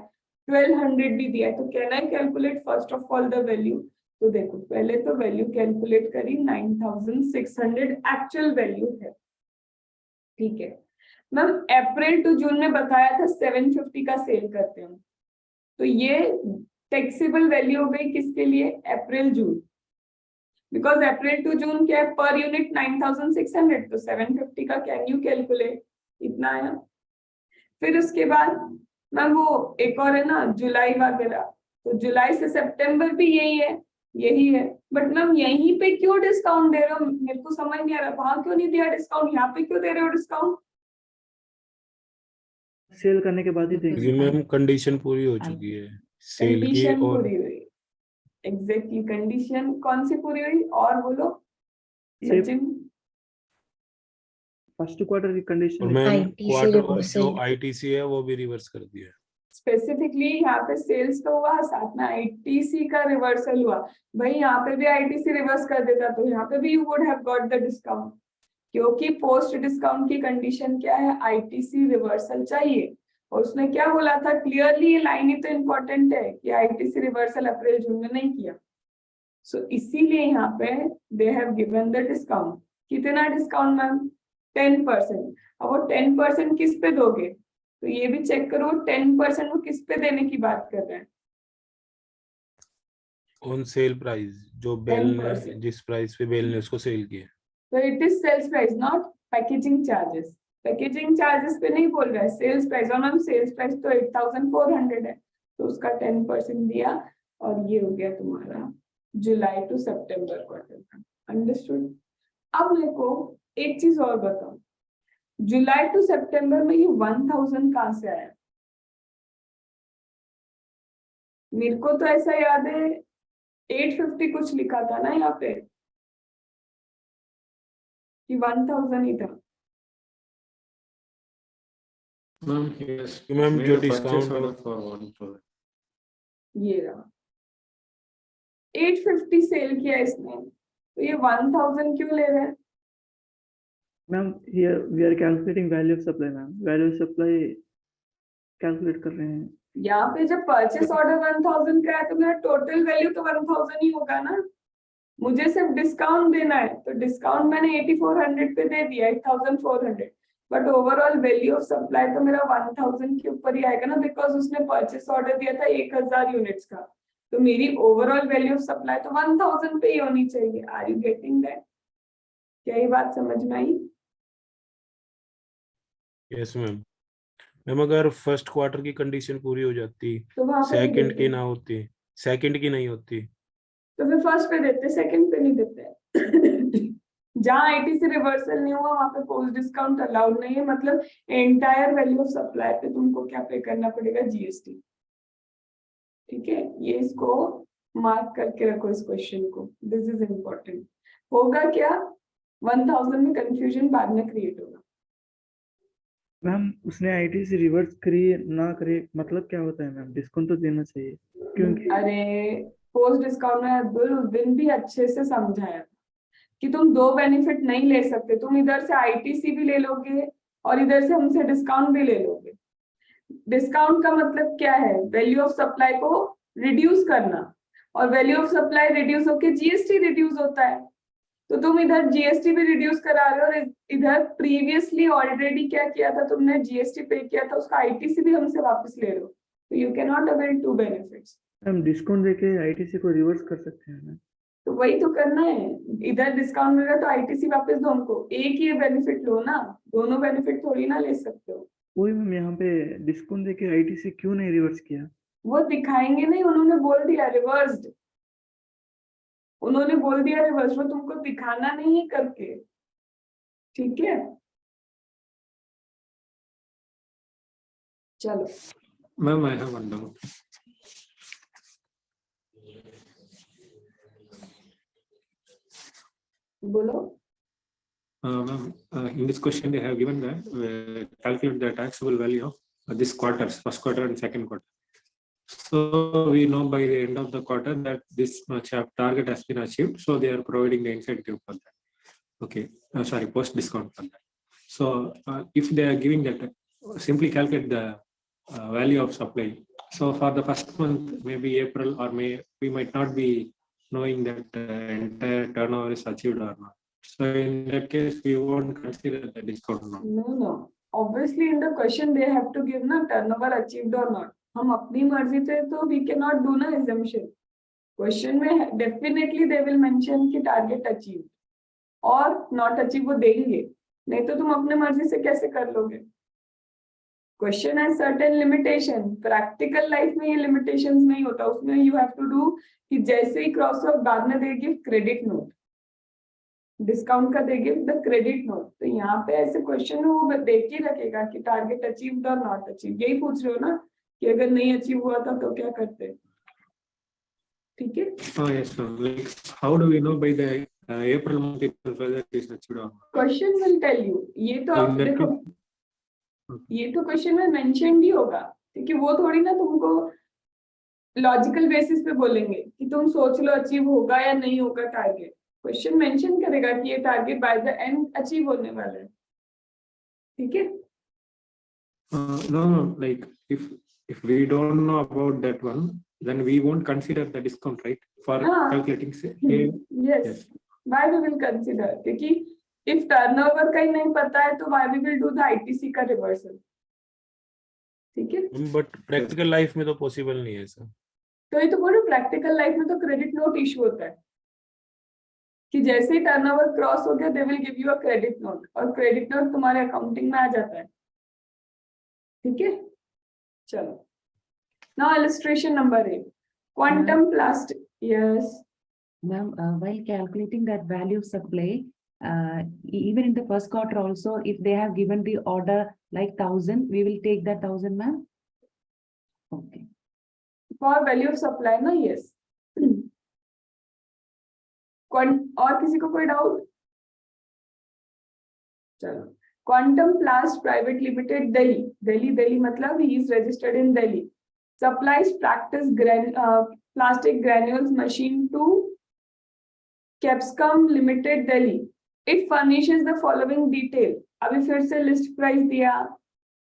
1200 भी दिया है, तो कहना है calculate first of all the value. तो देखो पहले तो वैल्यू कैलकुलेट करी, 9600 एक्चुअल वैल्यू है, ठीक है मैम। अप्रैल टू जून में बताया था 750 का सेल करते हैं, तो ये टैक्सेबल वैल्यू हो गई किसके लिए? अप्रैल जून, बिकॉज अप्रैल टू जून क्या है पर यूनिट 9600, तो 750 का कैन यू कैलकुलेट, इतना आया। फिर उसके बाद मैम वो एक और है ना जुलाई वगैरह, तो जुलाई से सितंबर भी यही है, बट मैम यहीं पे क्यों डिस्काउंट दे रहे हो? मेरे को समझ नहीं आ रहा, वहां क्यों नहीं दिया डिस्काउंट, यहाँ पे क्यों दे रहे हो डिस्काउंट? सेल करने के बाद ही देंगे। क्योंकि मैम कंडीशन पूरी हो चुकी है सेल की। कंडीशन और पूरी हुई, एग्जैक्टली कंडीशन कौन सी पूरी हुई और बोलो ये सचिन। फर्स्ट क्वार्टर की और condition ma'am ITC quarter reversal. जो आईटीसी है वो भी रिवर्स कर दिया है। स्पेसिफिकली यहाँ पे सेल्स तो हुआ, साथ में आईटीसी का रिवर्सल हुआ। भाई यहाँ पे भी आईटीसी रिवर्स कर देता तो यहाँ पे भी you would have got the discount, क्योंकि पोस्ट डिस्काउंट की कंडीशन क्या है? आईटीसी रिवर्सल चाहिए। और उसने क्या बोला था क्लियरली, ये लाइन ही तो इम्पोर्टेंट है कि आईटीसी रिवर्सल अप्रैल जून में नहीं किया। सो इसीलिए यहाँ पे they have given the discount. कितना डिस्काउंट मैम? 10%। अब वो 10% किस पे दोगे? तो ये भी चेक करो 10% वो किस पे देने की बात कर रहे हैं? ऑन सेल प्राइस जो बेल ने 10%। जिस प्राइस पे बेल ने उसको सेल किया। तो it is sales price not packaging charges. Packaging charges पे नहीं बोल रहा है, सेल्स प्राइस। और मैम सेल्स प्राइस तो 8400 है, तो उसका 10% दिया और ये हो गया तुम्हारा जुलाई टू सितंबर क्वार्टर का। अंडरस्टूड? अब मेरे को एक चीज और बताओ, जुलाई टू सितंबर में ये 1000 कहाँ से आया? मेरे को तो ऐसा याद है 850 कुछ लिखा था ना यहाँ पे कि 1000 ही था। Ma'am, he has कि मैम made जो a purchase discount order for 1 crore. ये रहा 850 सेल किया इसने, तो ये 1000 क्यों ले रहे हैं? Ma'am here we are calculating value of supply ma'am, value of supply calculate कर रहे हैं। यहाँ पे जब परचेस ऑर्डर 1000 का है तो मेरा टोटल वैल्यू तो 1000 ही होगा ना। मुझे सिर्फ डिस्काउंट देना है, तो डिस्काउंट मैंने 8400 पे दे दिया, 8400, but overall value of supply तो मेरा 1000 के ऊपर ही आएगा ना, बिकॉज उसने परचेस ऑर्डर दिया था 1000 यूनिट्स का, तो मेरी ओवरऑल वैल्यू ऑफ सप्लाई तो 1000 पे ही होनी चाहिए। Are you getting that? क्या ये बात समझ में आई? Yes ma'am. मैम अगर फर्स्ट क्वार्टर की कंडीशन पूरी हो जाती, तो वहां पे नहीं सेकंड की देते, ना होती, सेकंड की नहीं होती, तो फिर फर्स्ट पे देते, सेकंड पे नहीं देते। जहां आईटीसी रिवर्सल नहीं हुआ वहां पे पोस्ट डिस्काउंट अलाउड नहीं है, मतलब एंटायर वैल्यू ऑफ सप्लाई पे तुमको क्या पे करना पड़ेगा? जीएसटी। ठीक है, ये इसको मार्क करके रखो इस क्वेश्चन को, दिस इज इम्पोर्टेंट। होगा क्या? 1000 में कंफ्यूजन बाद में क्रिएट होगा। मैम उसने आईटी से रिवर्स करी ना करे मतलब क्या होता है मैम? डिस्काउंट तो देना चाहिए क्योंकि अरे पोस्ट डिस्काउंट में अब्दुल उस दिन भी अच्छे से समझाया कि तुम दो बेनिफिट नहीं ले सकते, तुम इधर से आईटीसी भी ले लोगे और इधर से हमसे डिस्काउंट भी ले लोगे। डिस्काउंट का मतलब क्या है? वैल्यू ऑफ सप्लाई को रिड्यूस करना, और वैल्यू ऑफ सप्लाई रिड्यूस होके जीएसटी रिड्यूस होता है, तो तुम इधर जीएसटी भी रिड्यूस करा रहे हो और इधर प्रीवियसली ऑलरेडी क्या किया था तुमने? जीएसटी पे किया था, उसका आईटीसी भी हमसे वापस ले रहे हो, तो you can not avail to benefits. हम डिस्काउंट देके आईटीसी को रिवर्स कर सकते हैं ना? तो वही तो करना है, इधर डिस्काउंट मिल रहा तो आईटीसी वापस दो हमको, एक ही बेनिफिट लो ना, दोनों बेनिफिट थोड़ी ना ले सकते हो। वही मैम यहाँ पे डिस्काउंट देके आईटीसी क्यों नहीं रिवर्स किया? वो दिखाएंगे नहीं, उन्होंने बोल दिया रिवर्स्ड, उन्होंने बोल दिया रिवर्स, वो तुमको दिखाना नहीं करके। ठीक है, चलो Ma'am, I have one doubt. बोलो. Ma'am, in this question they have given that calculate the taxable value of this quarters, first quarter and second quarter. So we know by the end of the quarter that this much of target has been achieved. So they are providing the incentive for that. Okay, sorry, post discount for that. So if they are giving that, simply calculate the value of supply. So for the first month, maybe April or May, we might not be knowing that entire turnover is achieved or not. So in that case, we won't consider the discount now. No. Obviously, in the question they have to give na turnover achieved or not. हम अपनी मर्जी से तो we cannot do na assumption. Question में definitely they will mention कि target achieved और not achieved वो देंगे. नहीं तो तुम अपने मर्जी से कैसे कर लोगे? Question has certain limitation. Practical life में ये limitations नहीं होता. उसमें you have to do कि जैसे ही cross off बाद में they give credit note. Discount का देंगे द क्रेडिट नोट. तो यहाँ पे ऐसे क्वेश्चन वो देख ही रखेगा कि टारगेट अचीव्ड और नॉट अचीव. यही पूछ रहे हो ना कि अगर नहीं अचीव हुआ था तो क्या करते. ठीक है. Yes, ma'am. Like, how do we know by the April month whether it is achieved or not? Question will tell you. ये तो आप देखो, ये तो क्वेश्चन में मेंशन ही होगा क्योंकि वो थोड़ी ना तुमको लॉजिकल बेसिस पे बोलेंगे कि तुम सोच लो अचीव होगा या नहीं होगा टारगेट. क्वेश्चन मेंशन करेगा कि ये target by the end achieve होने वाला है. ठीक है. No, like if we don't know about that one, then we won't consider the discount, right? For calculating say. Yes. Why we will consider? क्योंकि if turnover का ही नहीं पता है तो why we will do the ITC का reversal. ठीक है. But practical life में तो पॉसिबल नहीं है सर. तो ये तो बोलो प्रैक्टिकल लाइफ में तो क्रेडिट नोट इशू होता है कि जैसे ही टर्नओवर क्रॉस हो गया they will give you a credit note और क्रेडिट नोट तुम्हारे अकाउंटिंग में आ जाता है. ठीक है. चलो. Now illustration number 8. Quantum plastic. Yes Ma'am, while calculating that value of supply, even in the first quarter also, if they have given the order like 1,000, we will take that 1,000, ma'am. Okay. For value of supply ना. Yes. और किसी को कोई doubt? चलो. Quantum प्लास्ट private limited Delhi. Delhi मतलब he is registered in Delhi. Supplies plastic granules machine to Capscom Limited Delhi. It furnishes the following detail. अभी फिर से लिस्ट प्राइस दिया.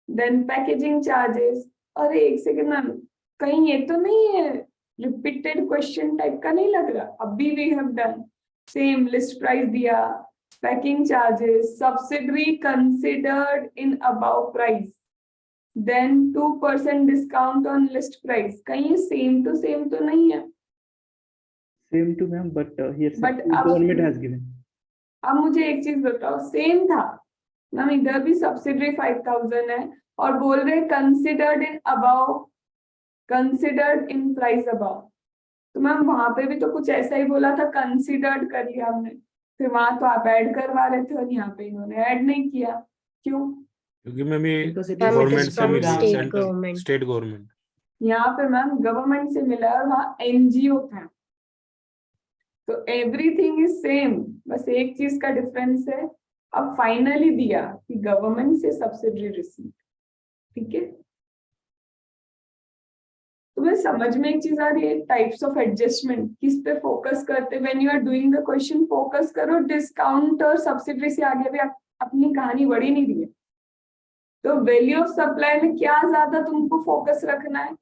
Then packaging charges. अरे एक सेकंड मैम, कहीं ये तो नहीं है रिपीटेड क्वेश्चन टाइप का नहीं लग रहा? अभी we have done same. List price दिया, packing charges, subsidiary considered in above price, then 2% discount on list price. कहीं सेम टू सेम तो नहीं है? Same to ma'am, but here But government has given. अब मुझे एक चीज बताओ, सेम था मैम, इधर भी सब्सिडरी 5,000 है और बोल रहे considered in above, considered in price above. तो मैम वहां पे भी तो कुछ ऐसा ही बोला था, कंसिडर्ड कर लिया हमने. फिर वहां तो आप ऐड करवा रहे थे और यहाँ पे इन्होंने ऐड नहीं किया. क्यों? क्योंकि मैम ये Because it is गवर्नमेंट से from मिली. state central government. State government. यहाँ पे मैम गवर्नमेंट से मिला और वहाँ एनजीओ था. तो एवरीथिंग इज सेम, बस एक चीज का डिफरेंस है. अब फाइनली दिया कि गवर्नमेंट से सब्सिडी रिसीव. ठीक है. तुम्हें समझ में एक चीज आ रही है? टाइप्स ऑफ एडजस्टमेंट किस पे फोकस करते. When you are doing the question focus करो. डिस्काउंट और सब्सिडी से आगे भी अपनी कहानी बढ़ी नहीं रही है. तो वैल्यू ऑफ सप्लाई में क्या ज्यादा तुमको फोकस रखना है?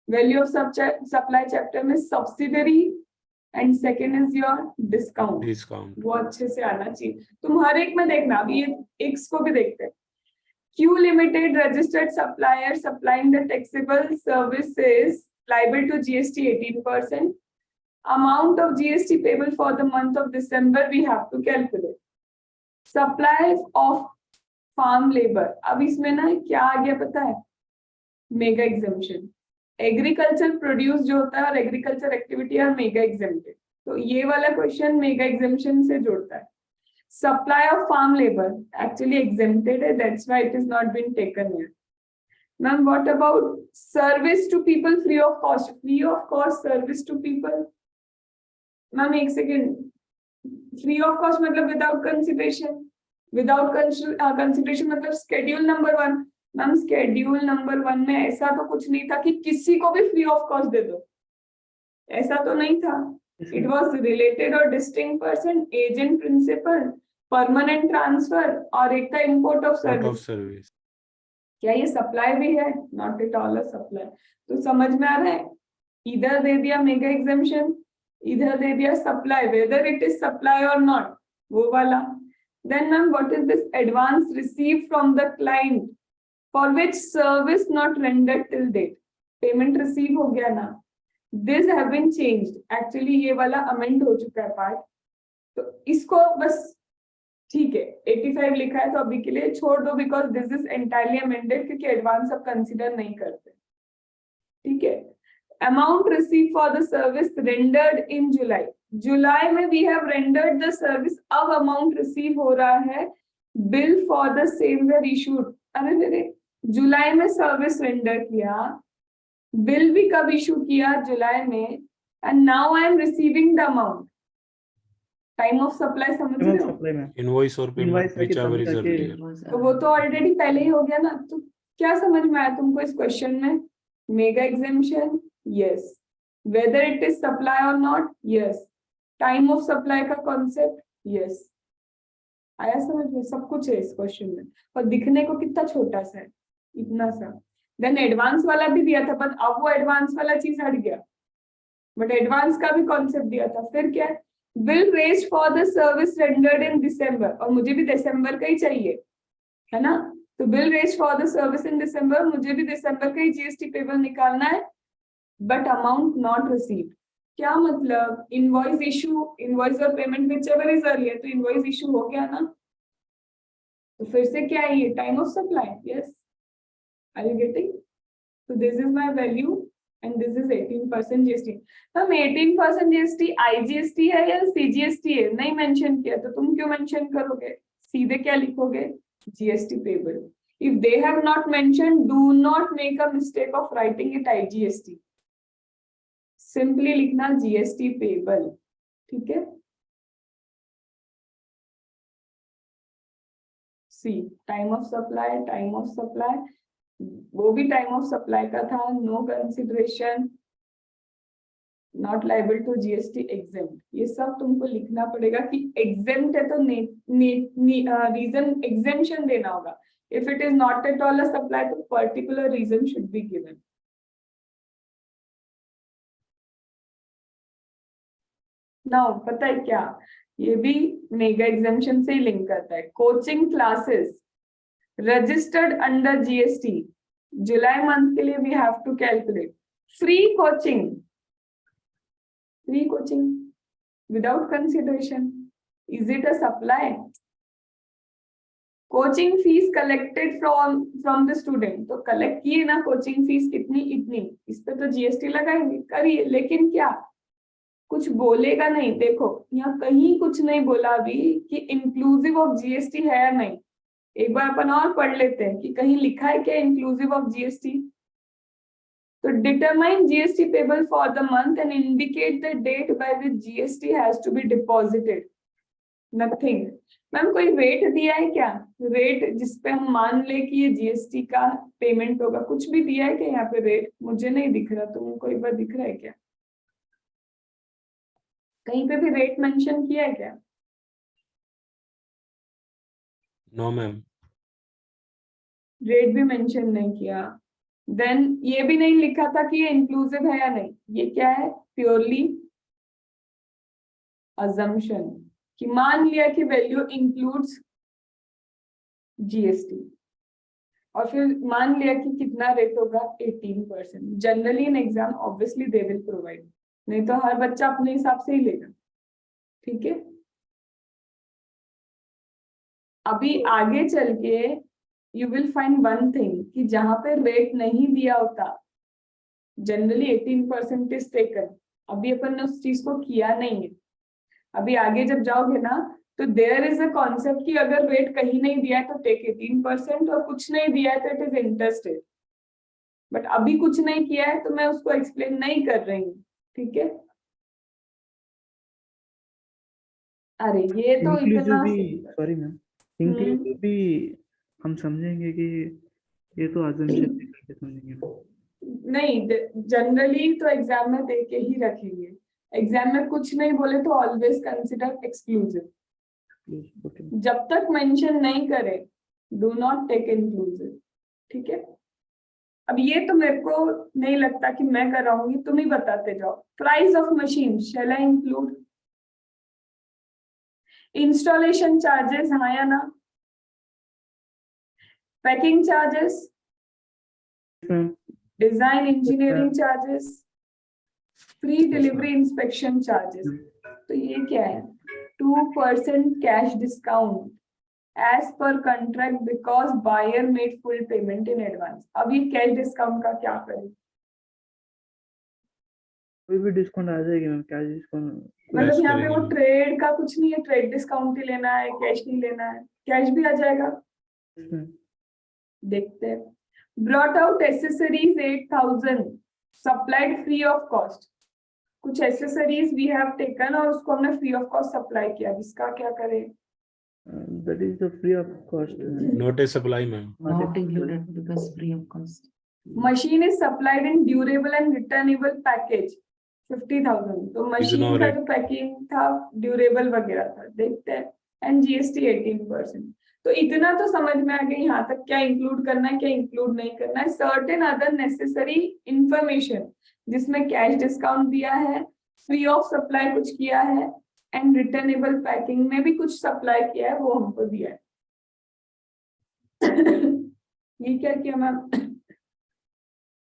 वैल्यू ऑफ सप्लाई चैप्टर में subsidiary and second is your discount. वो अच्छे से आना चाहिए. तुम हर एक में देखना. अभी एक्स को भी देखते हैं. Q Limited registered supplier supplying the taxable services liable to GST 18%. Amount of GST payable for the month of December we have to calculate. Supply of farm labor. अब इसमें ना क्या आ गया पता है? Mega exemption. एग्रीकल्चर प्रोड्यूस जो होता है और agriculture activity are mega exempted. तो ये वाला क्वेश्चन मेगा एग्जेम्पशन से जोड़ता है. Supply of farm labor actually exempted है, that's why it is not been taken here. Ma'am what about service to people free of cost? Free of cost service to people, ma'am एक second, free of cost मतलब without consideration, without consideration मतलब schedule number 1। Ma'am schedule number 1 में ऐसा तो कुछ नहीं था कि किसी को भी फ्री ऑफ कॉस्ट दे दो, ऐसा तो नहीं था। इट वॉज रिलेटेड और distinct person, agent, principal, permanent transfer और एक था import of out of service. Service. क्या ये सप्लाई भी है? Not at all a supply. तो समझ में आ रहा है, इधर दे दिया मेगा एग्जेम्पशन, इधर दे दिया supply, whether it is supply और नॉट, वो वाला। Then ma'am what is this advance receive from the client for which service not rendered till date? Payment receive हो गया ना, this have been changed, actually ये वाला अमेंड हो चुका है पार्ट, तो इसको बस ठीक है 85 लिखा है तो अभी के लिए छोड़ दो, because this is entirely amended, क्योंकि एडवांस अब कंसिडर नहीं करते। ठीक है, amount receive for the service rendered in July, July में we have rendered the service, अब अमाउंट रिसीव हो रहा है, bill for the same were issued. अरे मेरे जुलाई में सर्विस रेंडर किया, बिल भी कब इशू किया? जुलाई में, and now I am receiving the amount. Time of supply समझ रहे हो? सप्लाई में इनवॉइस और पेमेंट Invoice है कि व्हिचएवर इज तनख्वाह के- अर्लियर। तो वो तो ऑलरेडी पहले ही हो गया ना। तो क्या समझ में आया तुमको इस क्वेश्चन में? Mega exemption, yes. Whether it is supply और not, yes. Time of supply का कॉन्सेप्ट, यस। आया समझ में? सब कुछ है इस क्वेश्चन में, और दिखने को कितना छोटा सा है, इतना सा। देन एडवांस वाला भी दिया था, बट अब वो एडवांस वाला चीज हट गया, बट एडवांस का भी कॉन्सेप्ट दिया था। फिर क्या है? Bill raised for the service rendered in December, और मुझे भी दिसंबर का ही चाहिए, है ना? तो bill raised for the service in December, मुझे भी दिसंबर का ही जीएसटी पेबल निकालना है, बट अमाउंट नॉट रिसीव्ड। क्या मतलब? इनवॉइस इशू, इनवॉइस और पेमेंट व्हिचएवर इज अर्लियर, तो इनवॉइस इशू हो गया ना, तो फिर से क्या है ये? Time of supply, yes. Are you getting? So this is my value and this is 18% GST. हम 18% GST IGST है या CGST है? नहीं मेंशन किया, तो तुम क्यों मेंशन करोगे? सीधे क्या लिखोगे? GST payable. If they have not mentioned, do not make a mistake of writing it IGST. Simply लिखना GST payable. ठीक है? See, time of supply, time of supply. वो भी टाइम ऑफ सप्लाई का था, no consideration, not liable to GST, exempt. ये सब तुमको लिखना पड़ेगा कि एग्जेम्प्ट है तो रीजन एग्जेम्पशन देना होगा। If it is not at all a supply, तो particular reason should be given. Now पता है क्या, ये भी मेगा एग्जेम्पशन से ही लिंक करता है। Coaching classes registered under GST, July month के लिए we have to calculate. Free coaching without consideration, is it a supply? Coaching fees collected from the student, तो collect किए ना coaching fees कितनी? इतनी, इस पे तो GST लगाएंगे, करिए। लेकिन क्या कुछ बोलेगा नहीं? देखो यहाँ कहीं कुछ नहीं बोला अभी कि इंक्लूसिव ऑफ जीएसटी है या नहीं। एक बार अपन और पढ़ लेते हैं कि कहीं लिखा है क्या इंक्लूसिव ऑफ जीएसटी। तो determine GST payable for the month and indicate the date by which GST has to be deposited. Nothing. Ma'am कोई रेट दिया है क्या? रेट जिसपे हम मान ले कि ये जीएसटी का पेमेंट होगा, कुछ भी दिया है क्या यहाँ पे रेट? मुझे नहीं दिख रहा, तुमको एक बार दिख रहा है क्या? कहीं पे भी रेट मेंशन किया है क्या? No ma'am. रेट भी मेंशन नहीं किया। देन ये भी नहीं लिखा था कि ये इंक्लूसिव है या नहीं। ये क्या है? प्योरली अजम्पशन, कि मान लिया कि वैल्यू इंक्लूड्स जीएसटी, और फिर मान लिया कि कितना रेट होगा? 18%। Generally in exam obviously they will provide, नहीं तो हर बच्चा अपने हिसाब से ही लेगा। ठीक है, अभी आगे चल के you will find one thing कि जहां पे रेट नहीं दिया होता, जनरली 18% इज टेकन। अभी अपन ने उस चीज को किया नहीं है। अभी आगे जब जाओगे ना, तो देयर इज अ कॉन्सेप्ट कि अगर रेट कहीं नहीं दिया है तो टेक 18%, और कुछ नहीं दिया है तो इट इज इंटरेस्टेड। बट अभी कुछ नहीं किया है तो मैं उसको एक्सप्लेन नहीं कर रही हूँ, ठीक है। अरे ये तो इंक्लूसिव इतना भी, simple। सॉरी मैम, हम्म, इंक्लूसिव भी हम समझेंगे कि ये तो assumption है करके समझेंगे मैम। नहीं, जनरली तो एग्जाम में दे के ही रखेंगे। एग्जाम में कुछ नहीं बोले तो ऑलवेज कंसिडर एक्सक्लूसिव। ओके। जब तक मेंशन नहीं करे डू नॉट टेक इंक्लूसिव, ठीक है। अब ये तो मेरे को नहीं लगता कि मैं कराऊंगी, तुम ही बताते जाओ। Price of machine shall I include? Installation charges हाँ या ना? Packing charges, ma'am, design engineering charges, free delivery inspection charges. तो ये क्या है? 2% cash discount as per contract because buyer made full payment in advance. अब ये कैश डिस्काउंट का क्या करें? कोई भी डिस्काउंट आ जाएगी मैम, क्या डिस्काउंट? मतलब Less यहाँ पे वो करेंगे। ट्रेड का कुछ नहीं है, ट्रेड डिस्काउंट ही लेना है, कैश नहीं लेना है, कैश भी आ जाएगा। देखते हैं। Brought out accessories 8,000 supplied free of cost. कुछ एसेसरीज वी हैव टेकन और उसको हमने फ्री ऑफ कॉस्ट सप्लाई किया, इसका क्या करें? That is the free of cost. Not a supply, ma'am. Not included because free of cost. Machine is supplied in durable and returnable package 50,000। तो machine Ignore का it. जो packing था durable वगैरह था, देखते हैं। And GST 18%। तो इतना तो समझ में आ गया यहाँ तक, क्या इंक्लूड करना है क्या इंक्लूड नहीं करना है। सर्टेन अदर नेसेसरी इंफॉर्मेशन जिसमें कैश डिस्काउंट दिया है, फ्री ऑफ सप्लाई कुछ किया है, एंड रिटर्नेबल पैकिंग में भी कुछ सप्लाई किया है, वो हमको दिया है। ये क्या किया मैम?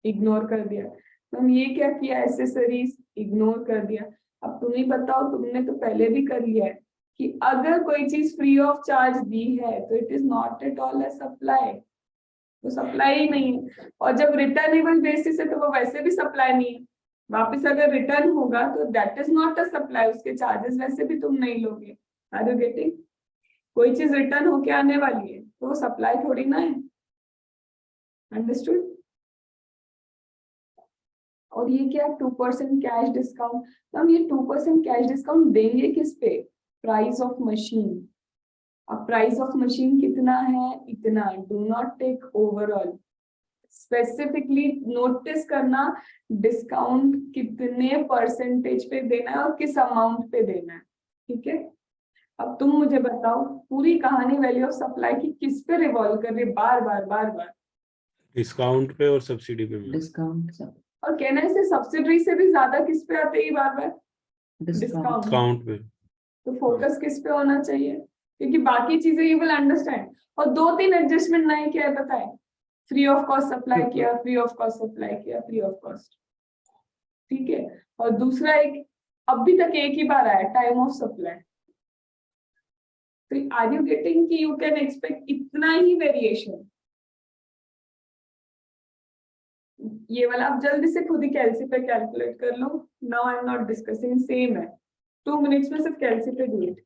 इग्नोर कर दिया। मैम ये क्या किया? एसेसरीज इग्नोर कर दिया। अब तुम ही बताओ, तुमने तो पहले भी कर लिया है कि अगर कोई चीज फ्री ऑफ चार्ज दी है तो it is not at all a supply, वो सप्लाई ही नहीं है। और जब रिटर्नेबल बेसिस है तो वो वैसे भी सप्लाई नहीं है। वापस अगर रिटर्न होगा तो that is not a supply, उसके चार्जेस वैसे भी तुम नहीं लोगे। Are you getting? कोई चीज रिटर्न होके आने वाली है तो वो सप्लाई थोड़ी ना है। अंडरस्टूड? और ये क्या 2% कैश डिस्काउंट? हम ये 2% कैश डिस्काउंट देंगे किस पे? Price of machine. अब प्राइस ऑफ मशीन कितना है? इतना। Do not take overall, specifically notice करना डिस्काउंट कितने परसेंटेज पे देना है और किस अमाउंट पे देना है, ठीक है। अब तुम मुझे बताओ, पूरी कहानी वैल्यू ऑफ सप्लाई की किस पे रिवॉल्व कर रही है बार बार बार बार? डिस्काउंट पे और सब्सिडी पे, मैम। Discount, sir. और कहना इसे सब्सिडी से भी ज्यादा किस पे आते ही बार बार? Discount. डिस्काउंट। डिस्काउंट पे। तो फोकस किस पे होना चाहिए? क्योंकि बाकी चीजें यू विल अंडरस्टैंड। और 2-3 एडजस्टमेंट नहीं किया है बताए, फ्री ऑफ कॉस्ट सप्लाई किया, फ्री ऑफ कॉस्ट सप्लाई किया, फ्री ऑफ कॉस्ट, ठीक है। और दूसरा एक अभी तक एक ही बार आया, टाइम ऑफ सप्लाई। तो आर यू गेटिंग कि यू कैन एक्सपेक्ट इतना ही वेरिएशन? ये वाला आप जल्दी से खुद ही कैलसी पे कैलकुलेट कर लो। Now I am not discussing, same है। 2 मिनट्स में सिर्फ कैलसी पे डू इट।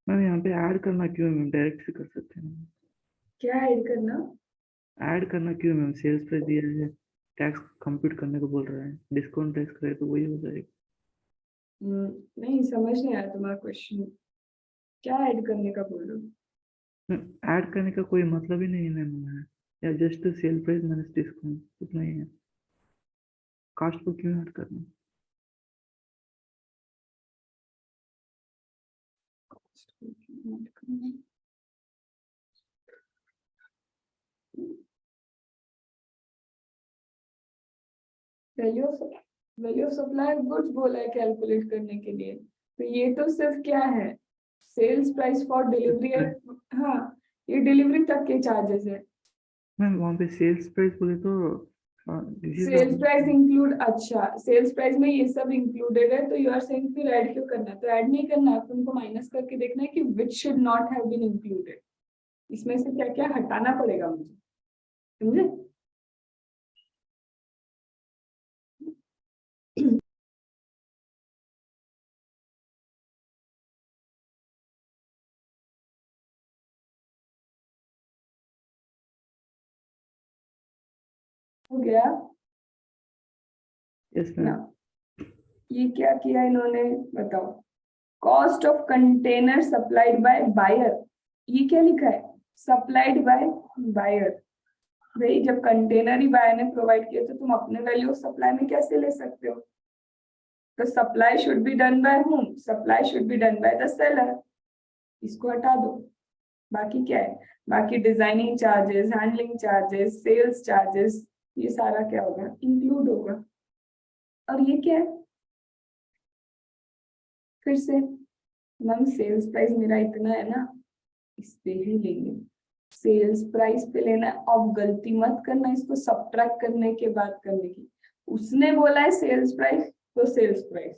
मैम यहाँ पे ऐड करना क्यों है मैम? डायरेक्ट से कर सकते हैं मैम। क्या ऐड करना? ऐड करना क्यों मैम? सेल्स प्राइस दिया है, टैक्स कंप्यूट करने को बोल रहा है, डिस्काउंट टैक्स करे तो वही हो जाएगा। नहीं समझ नहीं आया तुम्हारा क्वेश्चन, क्या ऐड करने का बोल रहे हो? ऐड करने का कोई मतलब ही नहीं है मैम, या just sale price minus discount उतना ही है। कास्ट को क्यों ऐड करना? वैल्यू ऑफ सप्लाई गुड्स बोला है कैलकुलेट करने के लिए, तो ये तो सिर्फ क्या है, सेल्स प्राइस फॉर डिलीवरी है। हाँ, ये डिलीवरी तक के चार्जेस है। मैम वहाँ पे सेल्स प्राइस बोले तो this is sales the- price include, अच्छा सेल्स प्राइस में ये सब इंक्लूडेड है, तो यू आर सेइंग फिर ऐड क्यों करना है? तो ऐड नहीं करना है, तुमको माइनस करके देखना है कि which should not have been included, इसमें से क्या क्या हटाना पड़ेगा मुझे, समझे? हो गया Yes ना? मैम। ये क्या किया इन्होंने बताओ? Cost of container supplied by buyer, ये क्या लिखा है? Supplied by buyer. भाई जब कंटेनर ही बायर ने प्रोवाइड किया तो तुम अपने वैल्यू ऑफ सप्लाई में कैसे ले सकते हो? तो supply should be done by whom? Supply should be done by the seller. इसको हटा दो। बाकी क्या है? बाकी designing charges, handling charges, sales charges, ये सारा क्या होगा? इंक्लूड होगा। और ये क्या है? फिर से मैम सेल्स प्राइस मेरा इतना है ना, इस पे ही लेंगे। सेल्स प्राइस पे लेना है। अब गलती मत करना इसको सब्ट्रैक्ट करने के बाद करने की। उसने बोला है सेल्स प्राइस, तो sales price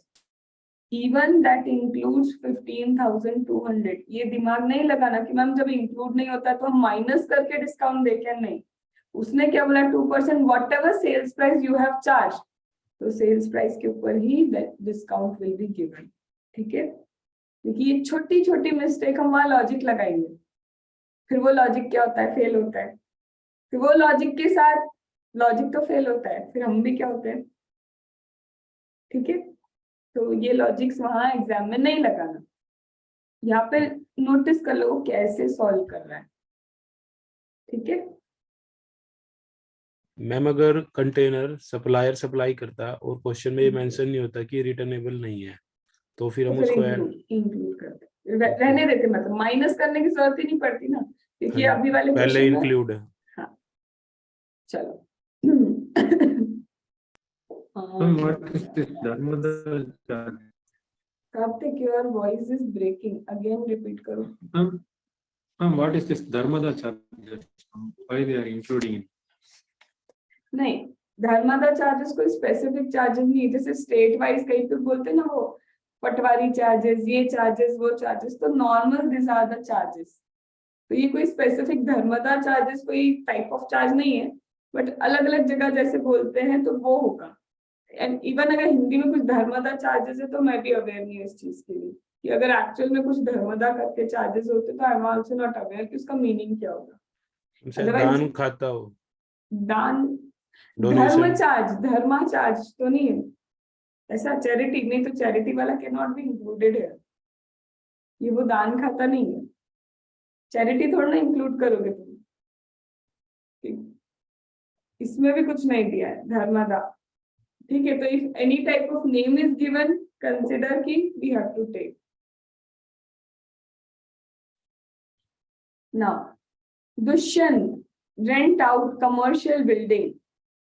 even that includes 15,200। ये दिमाग नहीं लगाना कि मैम जब इंक्लूड नहीं होता तो हम माइनस करके डिस्काउंट देखें, नहीं। उसने क्या बोला? 2% whatever sales price you have charge, तो सेल्स प्राइस के ऊपर ही डिस्काउंट विल बी गिवन। ठीक है, क्योंकि ये छोटी छोटी मिस्टेक हम वहां लॉजिक लगाएंगे, फिर वो लॉजिक क्या होता है? फेल होता है। फिर वो लॉजिक के साथ लॉजिक तो फेल होता है, फिर हम भी क्या होते हैं? ठीक है, तो ये लॉजिक्स वहां एग्जाम में नहीं लगाना। यहाँ पे नोटिस कर लो कैसे सॉल्व कर रहा है। ठीक है, मैम अगर कंटेनर सप्लायर सप्लाई करता और क्वेश्चन में ये मेंशन नहीं होता कि रिटर्नेबल नहीं है, तो फिर तो हम फिर उसको ऐड इंक्लूड करते, रहने देते, मतलब माइनस करने की जरूरत ही नहीं पड़ती ना, क्योंकि अभी वाले पहले क्वेश्चन में। इंक्लूड है। हाँ चलो। Ma'am, what is this Dharmadar charge? Kartik your voice is breaking, again repeat करो। Ma'am, what is this Dharmadar charges? Why they are including it? नहीं, धर्मादा चार्जेस कोई स्पेसिफिक चार्जेस नहीं है, जैसे स्टेट वाइज कहीं पे बोलते हैं ना वो पटवारी चार्जेस, ये चार्जेस, वो चार्जेस, तो normal this are the charges. तो ये कोई स्पेसिफिक धर्मादा चार्जेस कोई टाइप ऑफ चार्ज नहीं है, बट अलग अलग जगह जैसे बोलते हैं तो वो होगा। एंड इवन अगर हिंदी में कुछ धर्मादा चार्जेस है तो मैं भी अवेयर नहीं हूँ इस चीज के लिए, कि अगर एक्चुअल में कुछ धर्मादा करके चार्जेस होते तो I am also not aware कि उसका मीनिंग क्या होगा। शायद Otherwise- दान खाता हो, दान, धर्म डोनेशन। चार्ज, धर्मा चार्ज तो नहीं है ऐसा। चैरिटी नहीं, तो चैरिटी वाला कैन नॉट बी इंक्लूडेड है, ये वो दान खाता नहीं है। चैरिटी थोड़ा ना इंक्लूड करोगे तुम, ठीक? इसमें भी कुछ नहीं दिया है धर्मादा। ठीक है, तो if any type of name is given, consider की we have to take. Now Dushyant rent out commercial building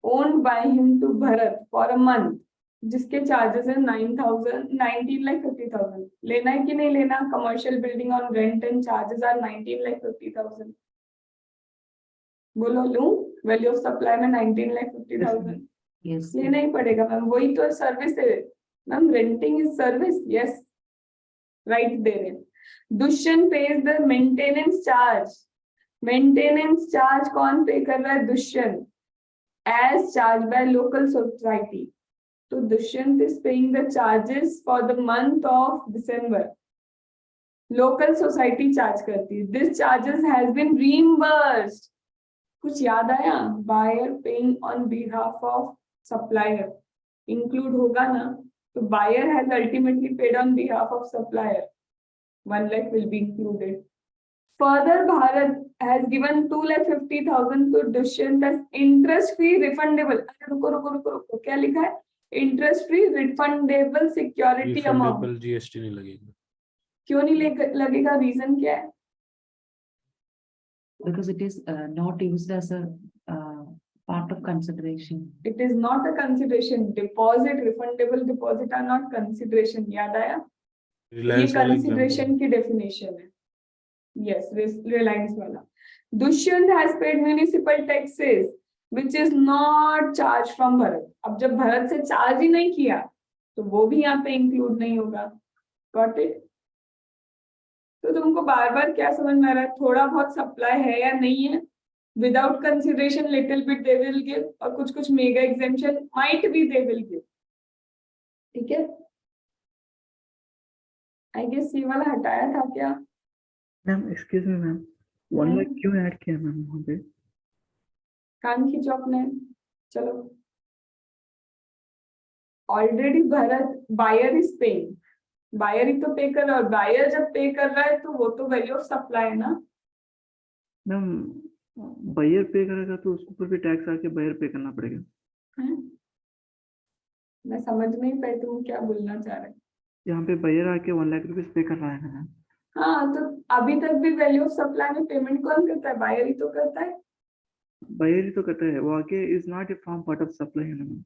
owned by him to Bharat for a month, जिसके चार्जेस है 19,50,000। लेना है कि नहीं लेना? Commercial building on rent and charges are 19,50,000। बोलो लूं? वैल्यू ऑफ सप्लाई में 19,50,000 Yes. लेना ही पड़ेगा मैम, वही तो सर्विस है ma'am, renting is service. Yes, right दे रहे। Dushyant pays the maintenance charge. Maintenance charge कौन पे कर रहा है? Dushyant, as charged by local society. So Dushyant is paying the charges for the month of December. Local society charge करती है, this charges has been reimbursed. कुछ याद आया? Buyer paying on behalf of supplier include होगा ना, तो buyer has ultimately paid on behalf of supplier, 1 lakh will be included. Further, Bharat has given 2,50,000 to Dushyant as interest free refundable. अरे रुको रुको रुको रुको, क्या लिखा है? Interest free refundable security amount. Refundable GST नहीं लगेगा। क्यों नहीं लगेगा? रीजन क्या है? Because it is not used as a part of consideration. It is not a consideration. Deposit, refundable deposit are not consideration. याद आया? ये रिलायंस वाला कंसिडरेशन की डेफिनेशन है। यस, रिलायंस वाला। Dushyant has paid municipal taxes which is not charge from Bharat. अब जब भरत से चार्ज ही नहीं किया तो वो भी यहाँ पे इंक्लूड नहीं होगा। Got it? तो तुमको बार बार क्या समझ में आ रहा है? थोड़ा बहुत सप्लाई है या नहीं है, without consideration little bit they will give, और कुछ कुछ mega exemption might be they will give. ठीक है, आई गेस ये वाला हटाया था क्या? Ma'am excuse me ma'am, 1 lakh क्यों ऐड किया मैम वहाँ पे? कान खींचो अपने। चलो, already Bharat buyer is paying, buyer ही तो पे कर रहा है, और बायर जब पे कर रहा है तो वो तो वैल्यू ऑफ सप्लाई है ना। मैम बायर पे करेगा तो उसके ऊपर भी टैक्स आके बायर पे करना पड़ेगा। हैं? मैं समझ नहीं पाई तुम क्या बोलना चाह रहे हो। यहाँ पे बायर आके 1 लाख रुपीज पे कर रहा है मैम। हाँ, तो अभी तक भी वैल्यू ऑफ सप्लाई में पेमेंट कौन करता है? बायर ही तो करता है। बायर ही तो करता है, वो आके is not a form part of supply है मैम।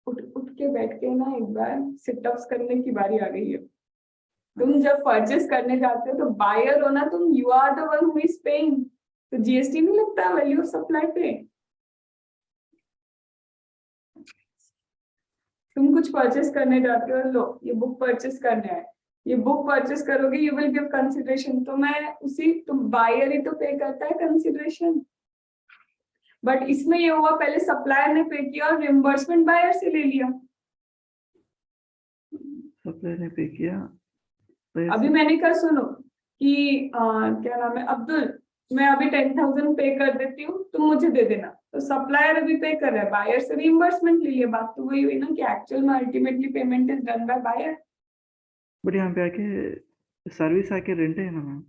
उठ उठ के बैठ के ना एक बार सिटअप्स करने की बारी आ गई है। तुम जब परचेस करने जाते हो तो बायर हो ना तुम, you are the one who is paying, तो जीएसटी नहीं लगता वैल्यू ऑफ सप्लाई पे। तुम कुछ परचेस करने जाते हो, लो ये बुक परचेस करने है, ये बुक परचेस करोगे, यू विल गिव कंसिडरेशन, तो मैं उसी, तुम बायर ही तो पे करता है कंसिडरेशन। बट इसमें ये हुआ पहले सप्लायर ने पे किया और रिम्बर्समेंट बायर से ले लिया। सप्लायर ने पे किया। अभी मैंने कहा सुनो कि क्या नाम है, अब्दुल मैं अभी 10,000 पे कर देती हूँ, तुम मुझे दे देना, तो सप्लायर अभी पे कर रहा है, बायर से रिइंबर्समेंट ले लिया। बात तो वही हुई ना कि एक्चुअल में ultimately payment is done by buyer. But यहाँ पे आके सर्विस आके रेंट है ना मैम,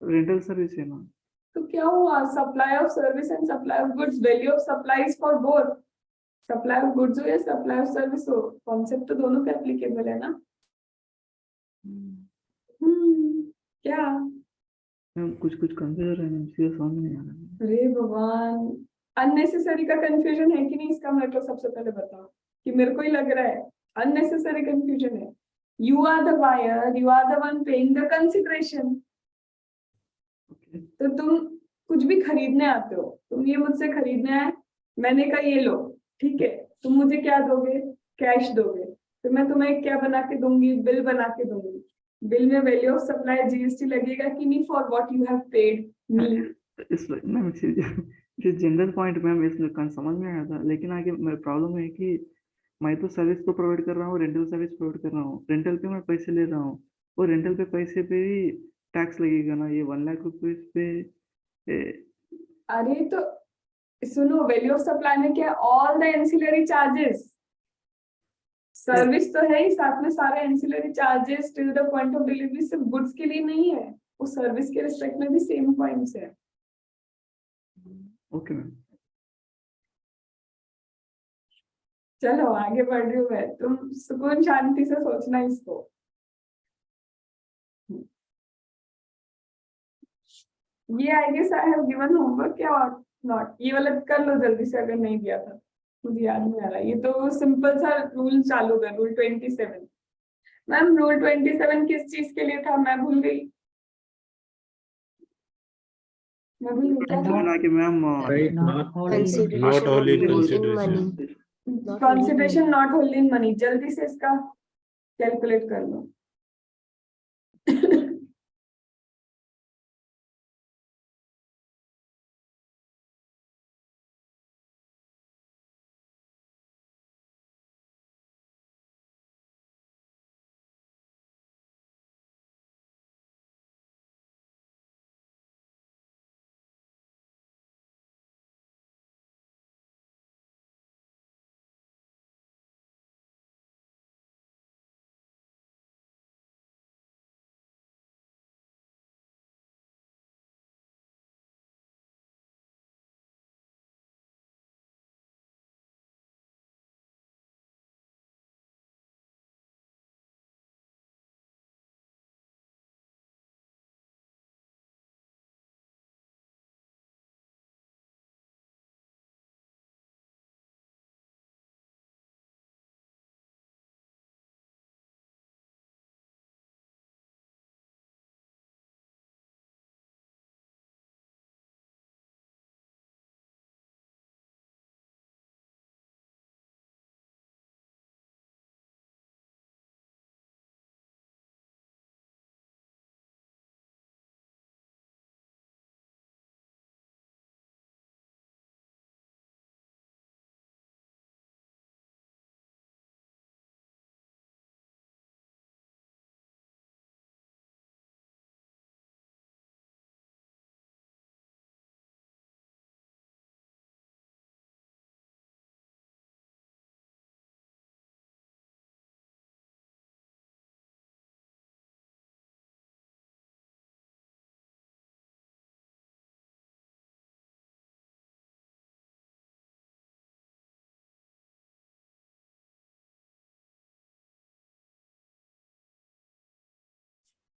रेंटल सर्विस है ना। तो क्या हुआ? Supply of service and supply of goods, value of supply is for both, supply of goods हो या सप्लाई ऑफ सर्विस हो, कॉन्सेप्ट तो दोनों पे एप्लीकेबल है ना। क्या? मैम कुछ कुछ कंफ्यूजन है मैम, सीधा समझ में नहीं आ रहा। अरे भगवान, अननेसेसरी का कंफ्यूजन है कि नहीं इसका मेरे को सबसे पहले बताओ, कि मेरे को ही लग रहा है अननेसेसरी कंफ्यूजन है। You are the buyer, you are the one paying the consideration. तो तुम कुछ भी खरीदने आते हो, तुम ये मुझसे खरीदना है, मैंने कहा ये लो, ठीक है, तुम मुझे क्या दोगे? कैश दोगे, तो मैं तुम्हें क्या बना के दूंगी? बिल बना के दूंगी। बिल में वैल्यू ऑफ सप्लाई जीएसटी लगेगा कि नहीं for what you have paid me? इस मैम जो जनरल पॉइंट मैम इसमें समझ में आया था, लेकिन आगे मेरा प्रॉब्लम है कि मैं तो सर्विस तो प्रोवाइड कर रहा हूँ, रेंटल सर्विस प्रोवाइड कर रहा हूँ, रेंटल पे मैं पैसे ले रहा हूँ, और रेंटल पे पैसे पे ही टैक्स लगेगा ना, ये 1 लाख रुपीज पे। अरे तो सुनो, वैल्यू ऑफ सप्लाई में क्या? All the ancillary charges, service तो है ही, साथ में सारे ancillary charges till the point of delivery सिर्फ गुड्स के लिए नहीं है, वो सर्विस के रिस्पेक्ट में भी सेम पॉइंट्स है। Okay ma'am. चलो आगे बढ़ रही हूँ मैं, तुम सुकून शांति से सोचना इसको। ये I guess I have given homework या नॉट? ये वाला कर लो जल्दी से अगर नहीं दिया था, मुझे याद नहीं आ रहा। ये तो सिंपल सा रूल चालू है, रूल 27। मैम रूल 27 किस चीज के लिए था? मैं भूल गई, मैं भूल गई क्या था? कि ma'am Right, Not not wholly. Not only in consideration. money. Not consideration not hold in money. जल्दी से इसका कैलकुलेट कर लो।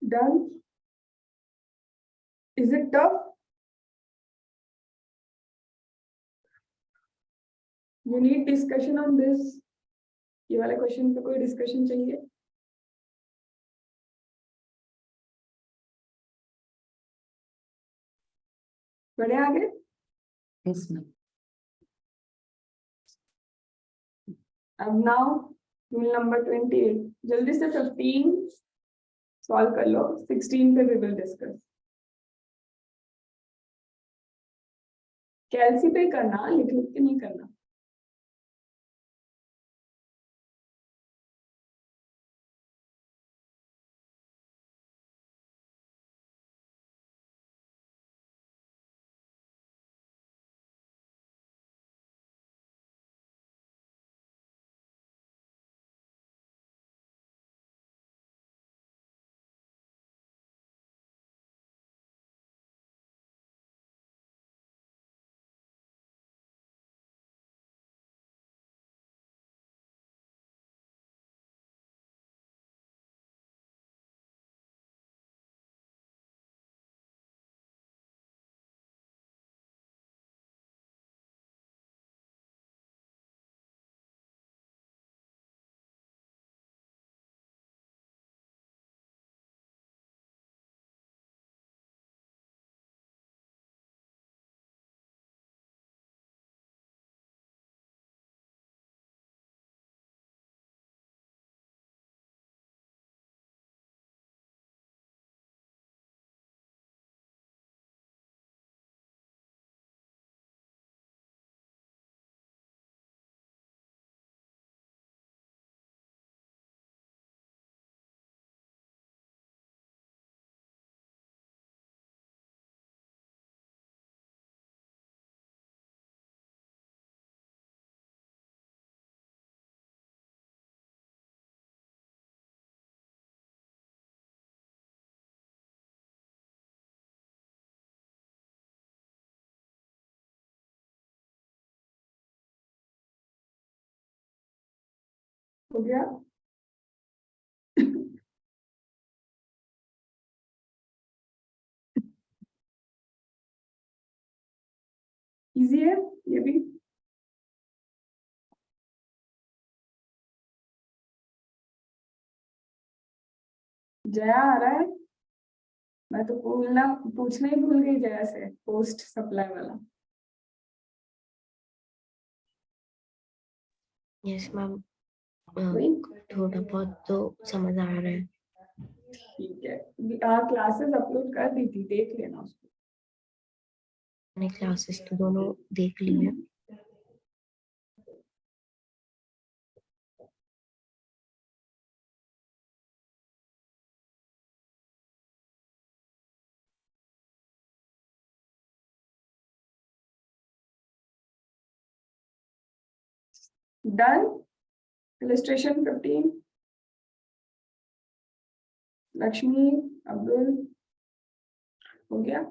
Done. Is it tough? You need discussion on this. ये वाले क्वेश्चन पे कोई डिस्कशन चाहिए? बढ़े आगे? Yes, ma'am. अब नाउ रूल नंबर 28 जल्दी से 15 सॉल्व कर लो, 16 पे वी विल डिस्कस। कैलसी पे करना, लिख लिख के नहीं करना। हो गया? इजी है ये भी। जया आ रहा है? मैं तो पूछना ही भूल गई जया से, पोस्ट सप्लाई वाला। यस मैम, वही? थोड़ा बहुत तो समझ आ रहा है। ठीक है, क्लासेस अपलोड कर दी थी, देख लेना उसको। मैंने क्लासेस तो दोनों देख ली है। डन। इलस्ट्रेशन 15 लक्ष्मी अब्दुल हो गया?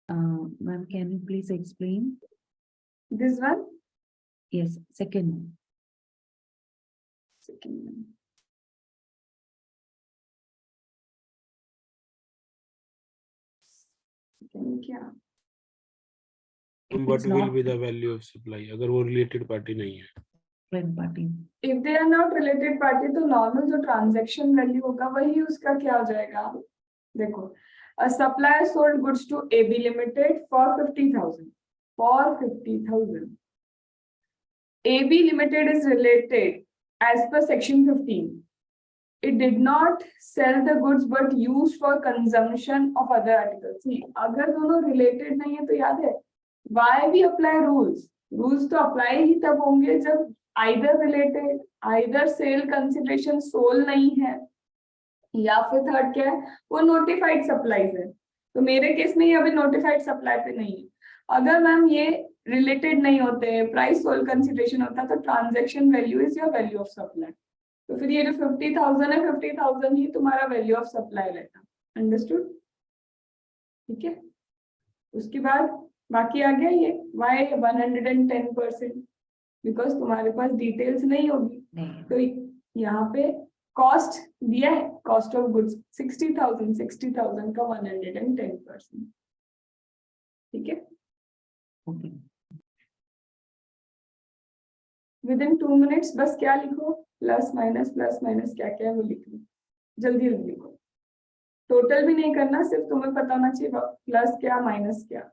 Ma'am, can you please explain? This one Yes, second. Second क्या? If What it's will not be the value of supply अगर वो related party नहीं है? friend party. If they are not related party तो normal जो transaction value होगा वही उसका क्या हो जाएगा? देखो, a supplier sold goods to AB Limited for 50,000. For 50,000. AB Limited is related as per section 15. It did not sell the goods but used for consumption of other articles. See, अगर दोनों related नहीं है तो याद है why we apply rules? Rules तो apply ही तब होंगे जब either related, either sale consideration sold नहीं है, या फिर थर्ड क्या है, वो notified supplies है। तो मेरे केस में ये अभी notified supply पे नहीं है। अगर मैम ये related नहीं होते, price sold consideration होता तो transaction value is your value of supply। तो फिर ये जो 50,000 है, 50,000 ही तुम्हारा वैल्यू ऑफ सप्लाई रहता। अंडरस्टूड? ठीक है, उसके बाद बाकी आ गया ये वाई 110%, बिकॉज तुम्हारे पास डिटेल्स नहीं होगी। तो यहाँ पे कॉस्ट दिया है, कॉस्ट ऑफ गुड्स 60,000 का 110%, ठीक है। Okay. विद इन 2 मिनट्स बस क्या लिखो, प्लस माइनस क्या क्या है वो लिख लो, जल्दी जल्दी लिखो। टोटल भी नहीं करना, सिर्फ तुम्हें पता होना चाहिए प्लस क्या माइनस क्या।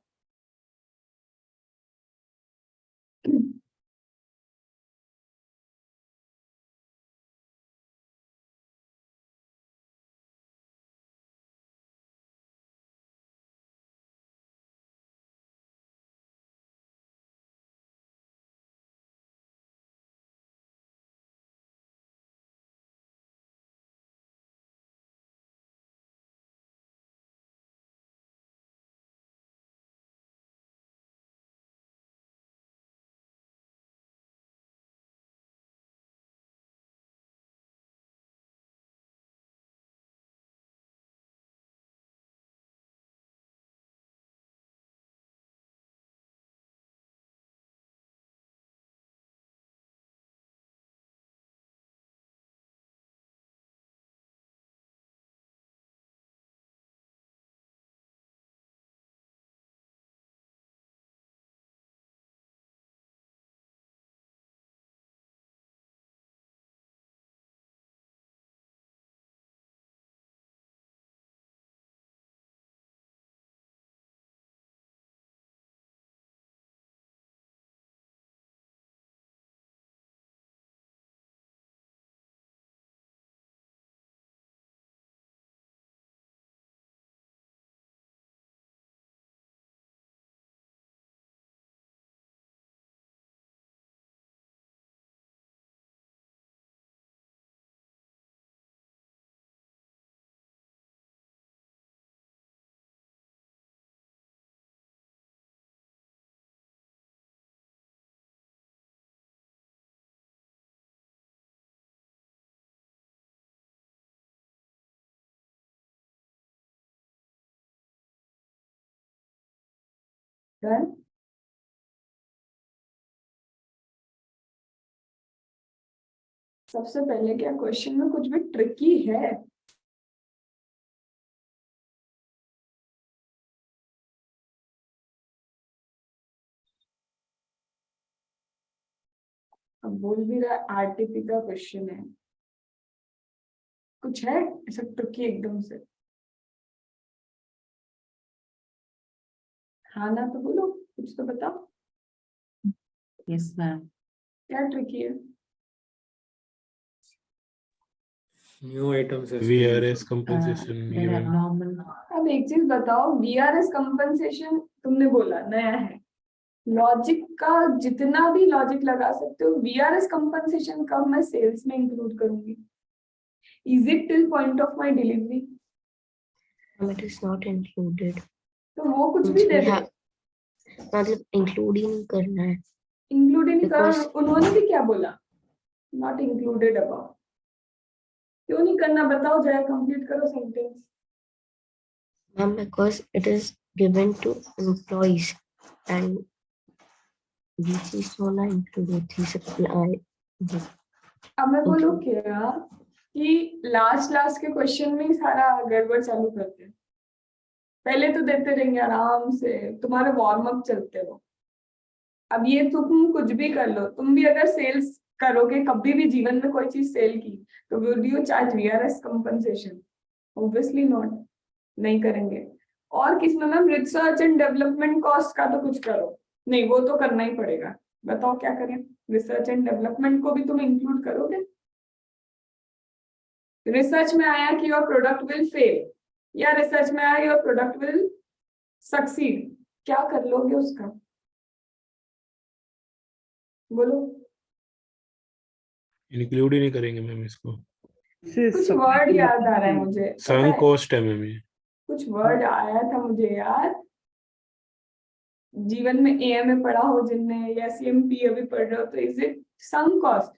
डन। सबसे पहले क्या क्वेश्चन में कुछ भी ट्रिकी है? अब बोल भी रहा है आरटीपी का क्वेश्चन है, कुछ है ऐसा ट्रिकी एकदम से? हाँ ना तो बोलो, कुछ तो बताओ Yes, ma'am. क्या ट्रिकी है। New items has been VRS introduced. compensation There are given. normal. अब एक चीज बताओ, वीआरएस कंपनसेशन तुमने बोला नया है, लॉजिक का जितना भी लॉजिक लगा सकते हो, वीआरएस कंपनसेशन कब मैं सेल्स में इंक्लूड करूंगी? Is it till point of my delivery? It is not included. तो वो कुछ भी दे दे, मतलब इंक्लूड ही नहीं करना है। इंक्लूड नहीं करो। Because- उन्होंने भी क्या बोला, नॉट इंक्लूडेड अबाउट। क्यों नहीं करना बताओ, जरा कंप्लीट करो sentence. Ma'am, because it is given to employees and ये चीज तो ना इंक्लूड होती सप्लाई। अब मैं बोलूं क्या कि लास्ट के क्वेश्चन में ही सारा गड़बड़ चालू करते हैं, पहले तो देते रहेंगे आराम से, तुम्हारे वार्म अप चलते हो। अब ये तुम कुछ भी कर लो, तुम भी अगर सेल्स करोगे कभी भी जीवन में कोई चीज सेल की, तो will you charge VRS compensation? Obviously not, नहीं करेंगे। और किसमें ma'am, research and development cost का तो कुछ करो, नहीं वो तो करना ही पड़ेगा। बताओ क्या करें, रिसर्च एंड डेवलपमेंट को भी तुम इंक्लूड करोगे? रिसर्च में आया कि योर प्रोडक्ट विल फेल, या रिसर्च में आया योर प्रोडक्ट विल सक्सीड, क्या कर लोगे उसका? बोलो। इंक्लूड ही नहीं करेंगे मैम इसको। कुछ वर्ड याद आ रहा है मुझे, पता सन है? कॉस्ट है मैम ये। कुछ वर्ड आया था मुझे यार, जीवन में एएमए पढ़ा हो जिनने, या सीएमपी अभी पढ़ रहे हो, तो इज इट सम कॉस्ट?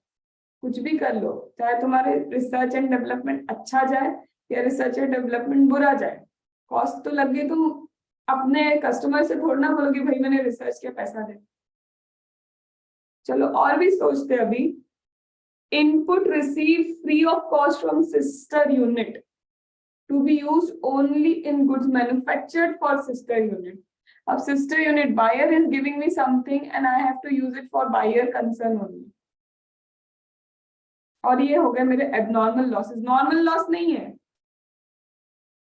कुछ भी कर लो, चाहे तुम्हारे रिसर्च एंड डेवलपमेंट अच्छा जाए या रिसर्च एंड डेवलपमेंट बुरा जाए, कॉस्ट तो लगे। तुम अपने कस्टमर से थोड़ा ना बोलोगे भाई मैंने रिसर्च के पैसा दे। चलो और भी सोचते अभी, input received free of cost from sister unit to be used only in goods manufactured for sister unit. अब sister unit buyer is giving me something and I have to use it for buyer concern only. और ये हो गए मेरे abnormal losses. Normal loss नहीं है,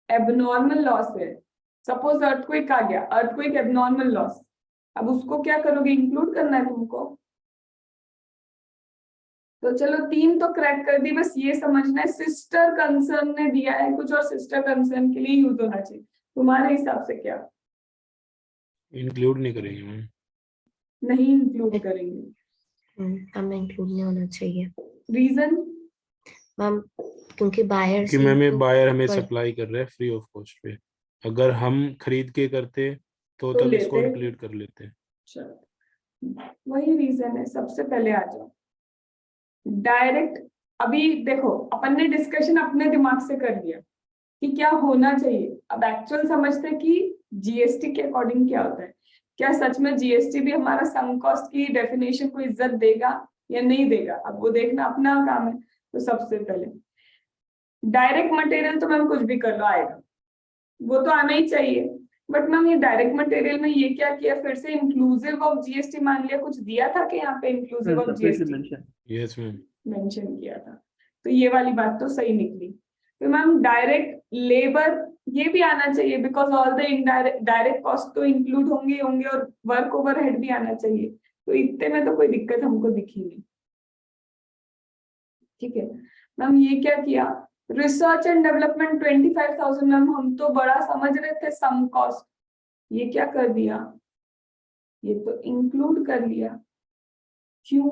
abnormal loss है. Suppose earthquake आ गया, earthquake abnormal loss. अब उसको क्या करोगे, इंक्लूड करना है तुमको. तो चलो 3 तो क्रैक कर दी, बस ये समझना है सिस्टर कंसर्न ने दिया है कुछ और सिस्टर कंसर्न के लिए यूज होना चाहिए. तुम्हारे हिसाब से क्या? इंक्लूड नहीं करेंगे मैम. नहीं इंक्लूड करेंगे. हमें इंक्लूड नहीं होना चाहिए रीजन? मैम क्योंकि बायर कि मैम ये बायर हमें सप्लाई कर रहा है फ्री ऑफ कॉस्ट पे. अगर हम खरीद के करते तो तब इसको लेते. इंक्लूड कर लेते. चलो वही रीजन है. सबसे पहले आ जाओ डायरेक्ट. अभी देखो अपन ने डिस्कशन अपने दिमाग से कर लिया कि क्या होना चाहिए. अब एक्चुअल समझते कि जीएसटी के अकॉर्डिंग क्या होता है. क्या सच में जीएसटी भी हमारा सम कॉस्ट की डेफिनेशन को इज्जत देगा या नहीं देगा, अब वो देखना अपना काम है. तो सबसे पहले डायरेक्ट मटेरियल तो मैम कुछ भी कर लो आएगा, वो तो आना ही चाहिए. बट मैम ये डायरेक्ट मटेरियल में ये क्या किया, फिर से इंक्लूसिव ऑफ जीएसटी मान लिया. कुछ दिया था कि यहाँ पे inclusive of GST yes ma'am mention किया था. तो ये वाली बात तो सही निकली. तो मैम डायरेक्ट लेबर ये भी आना चाहिए because all the indirect direct cost तो इंक्लूड होंगे होंगे और वर्क ओवरहेड भी आना चाहिए. तो इतने में तो कोई दिक्कत हमको दिखी नहीं. ठीक है मैम. ये क्या किया, रिसर्च एंड डेवलपमेंट 25,000. मैम हम तो बड़ा समझ रहे थे सम कॉस्ट, ये क्या कर दिया, ये तो इंक्लूड कर लिया. क्यों?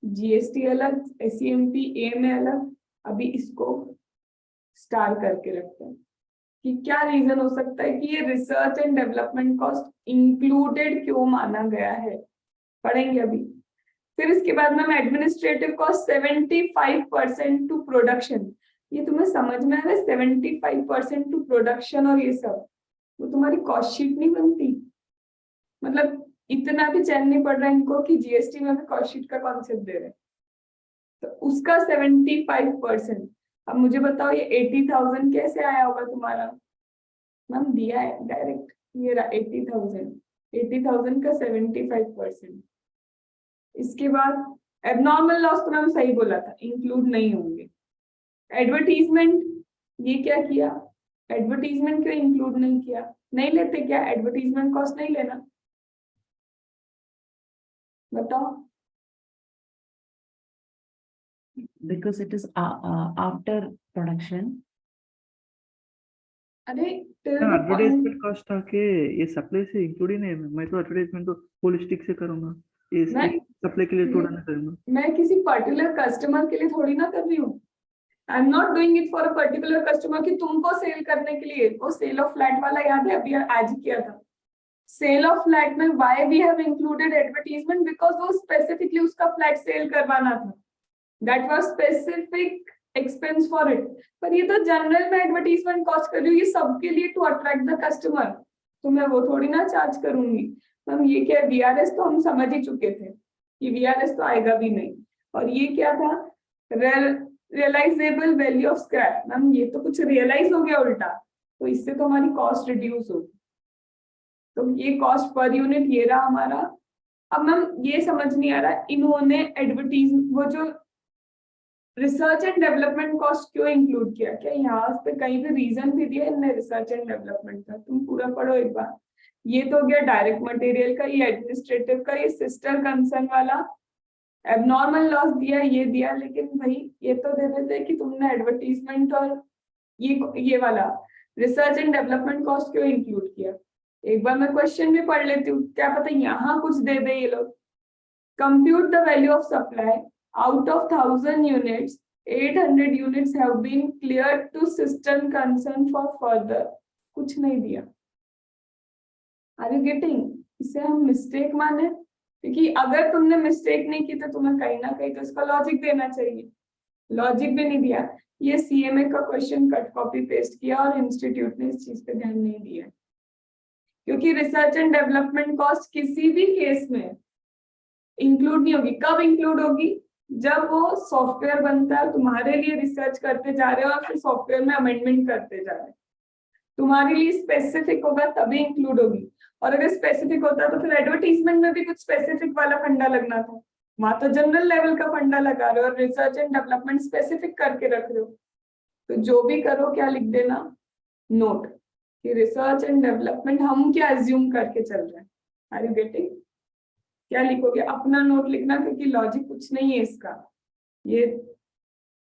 जीएसटी अलग, एसईएमपी ए में अलग. अभी इसको स्टार करके रखते हैं कि क्या रीजन हो सकता है कि ये research and development cost included क्यों माना गया है, पढ़ेंगे अभी. फिर इसके बाद में एडमिनिस्ट्रेटिव कॉस्ट 75% टू प्रोडक्शन. ये तुम्हें समझ में आ रहा है 75% टू प्रोडक्शन और ये सब, वो तुम्हारी कॉस्ट शीट नहीं बनती. मतलब इतना भी चैन नहीं पड़ रहा है इनको कि जीएसटी में भी कॉस्ट शीट का कॉन्सेप्ट दे रहे हैं. तो उसका 75%. अब मुझे बताओ ये 80,000 कैसे आया होगा तुम्हारा. मैम दिया है डायरेक्ट, ये 80,000 का 75%. इसके बाद एबनॉर्मल लॉस तो मैंने सही बोला था, इंक्लूड नहीं होंगे. एडवर्टीजमेंट ये क्या किया, एडवर्टीजमेंट क्यों इंक्लूड नहीं किया, नहीं लेते क्या, एडवर्टीजमेंट कॉस्ट नहीं लेना, बताओ. Because it is after production. अरे till the advertisement point- cost आके ये सप्लाई से इंक्लूड ही नहीं है. मैं तो एडवर्टाइजमेंट तो होलिस्टिक से करूंगा, ये सप्लाई के लिए थोड़ा ना करूंगा. मैं किसी पर्टिकुलर कस्टमर के लिए थोड़ी ना कर रही हूँ. आई am not doing it for a particular customer कि तुमको सेल करने के लिए. वो सेल ऑफ फ्लैट वाला याद है अभी आज ही किया था. सेल ऑफ फ्लैट में why we have included advertisement, because वो स्पेसिफिकली उसका फ्लैट सेल करवाना था. That was specific expense for it. पर ये तो जनरल में एडवर्टीजमेंट कॉस्ट कर रही हूँ, ये सबके लिए टू अट्रैक्ट द कस्टमर, तो मैं वो थोड़ी ना चार्ज करूंगी. मैम ये क्या, वीआरएस तो हम समझ ही चुके थे कि वीआरएस तो आएगा भी नहीं. और ये क्या था, realisable value of scrap. Ma'am ये तो कुछ रियलाइज हो गया उल्टा, तो इससे तो हमारी कॉस्ट रिड्यूस होगी. तो ये कॉस्ट पर यूनिट ये रहा हमारा. अब मैम ये समझ नहीं आ रहा इन्होंने एडवर्टीज वो जो रिसर्च एंड डेवलपमेंट कॉस्ट क्यों इंक्लूड किया. क्या यहाँ पे कहीं भी रीजन भी दिया इनने रिसर्च एंड डेवलपमेंट का, तुम पूरा पढ़ो एक बार. ये तो हो गया डायरेक्ट मटेरियल का, ये एडमिनिस्ट्रेटिव का, ये सिस्टर कंसर्न वाला. एबनॉर्मल लॉस दिया, ये दिया, लेकिन भाई ये तो दे देते कि तुमने एडवर्टीजमेंट और ये वाला रिसर्च एंड डेवलपमेंट कॉस्ट क्यों इंक्लूड किया. एक बार मैं क्वेश्चन भी पढ़ लेती हूँ, क्या पता यहाँ कुछ दे दे ये लोग. Compute the value of supply out of 1,000 units 800 units have been cleared to system concern for further. कुछ नहीं दिया. Are you getting? इसे हम मिस्टेक माने, क्योंकि अगर तुमने मिस्टेक नहीं की तो तुम्हें कहीं ना कहीं तो इसका लॉजिक देना चाहिए. लॉजिक भी नहीं दिया. ये सीएमए का क्वेश्चन कट कॉपी पेस्ट किया और इंस्टीट्यूट ने इस चीज पे ध्यान नहीं दिया, क्योंकि रिसर्च एंड डेवलपमेंट कॉस्ट किसी भी केस में इंक्लूड नहीं होगी. कब इंक्लूड होगी, जब वो सॉफ्टवेयर बनता है तुम्हारे लिए रिसर्च करते जा रहे हो और फिर सॉफ्टवेयर में अमेंडमेंट करते जा रहे हो, तुम्हारे लिए स्पेसिफिक होगा तभी इंक्लूड होगी। और अगर स्पेसिफिक होता तो फिर एडवर्टीजमेंट में भी कुछ स्पेसिफिक वाला फंडा लगना था, वहां तो जनरल लेवल का फंडा लगा रहे हो और रिसर्च एंड डेवलपमेंट स्पेसिफिक करके रख रहे हो। तो जो भी करो क्या लिख देना, नोट कि रिसर्च एंड डेवलपमेंट हम क्या अज्यूम करके चल रहे हैं। Are you getting? क्या लिखोगे? अपना नोट लिखना, क्योंकि लॉजिक कुछ नहीं है इसका, ये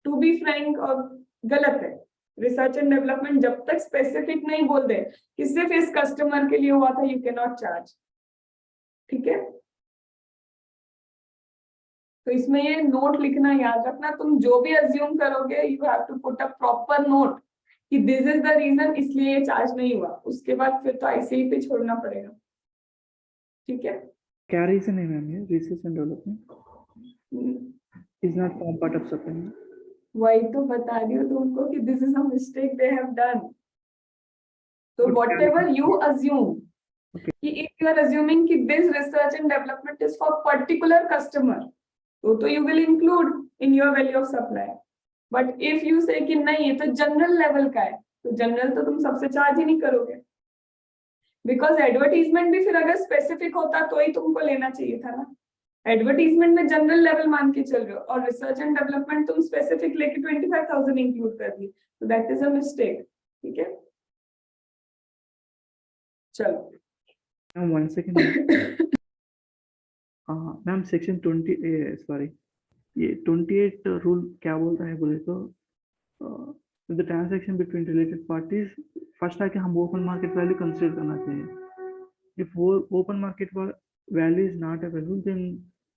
टू बी फ्रैंक और गलत है। रिसर्च एंड डेवलपमेंट जब तक स्पेसिफिक नहीं बोल दे कि सिर्फ इस कस्टमर के लिए हुआ था, यू कैन नॉट चार्ज। ठीक है, तो इसमें ये नोट लिखना याद रखना। तुम जो भी अज्यूम करोगे you have to put a proper note कि दिस इज द रीजन, इसलिए ये चार्ज नहीं हुआ। उसके बाद फिर तो ऐसे ही पे छोड़ना पड़ेगा। ठीक है, क्या रीजन है मैम ये research and development is not form part of supply? वही तो बता रही हूँ तुमको कि this is a mistake they have done. तो वॉट एवर यू अज्यूम, कि इफ यू आर अज्यूमिंग कि this research and development is for particular customer, तो you will include in your value of supply. But if you say कि नहीं ये तो general level का है, तो जनरल तो तुम सबसे चार्ज ही नहीं करोगे, बिकॉज एडवर्टीजमेंट भी फिर अगर स्पेसिफिक होता तो ही तुमको लेना चाहिए था ना। एडवर्टीजमेंट में जनरल लेवल मान के चल रहे हो और रिसर्च एंड डेवलपमेंट तुम स्पेसिफिक लेके 25,000 इंक्लूड कर दी, तो दैट इज अ मिस्टेक। ठीक है, चलो। Ma'am 1 second ma'am section 20 sorry ये 28 रूल क्या बोलता है बोले तो the transaction between related parties first आके हम ओपन मार्केट वैल्यू कंसीडर करना चाहिए। इफ वो open market value is not available then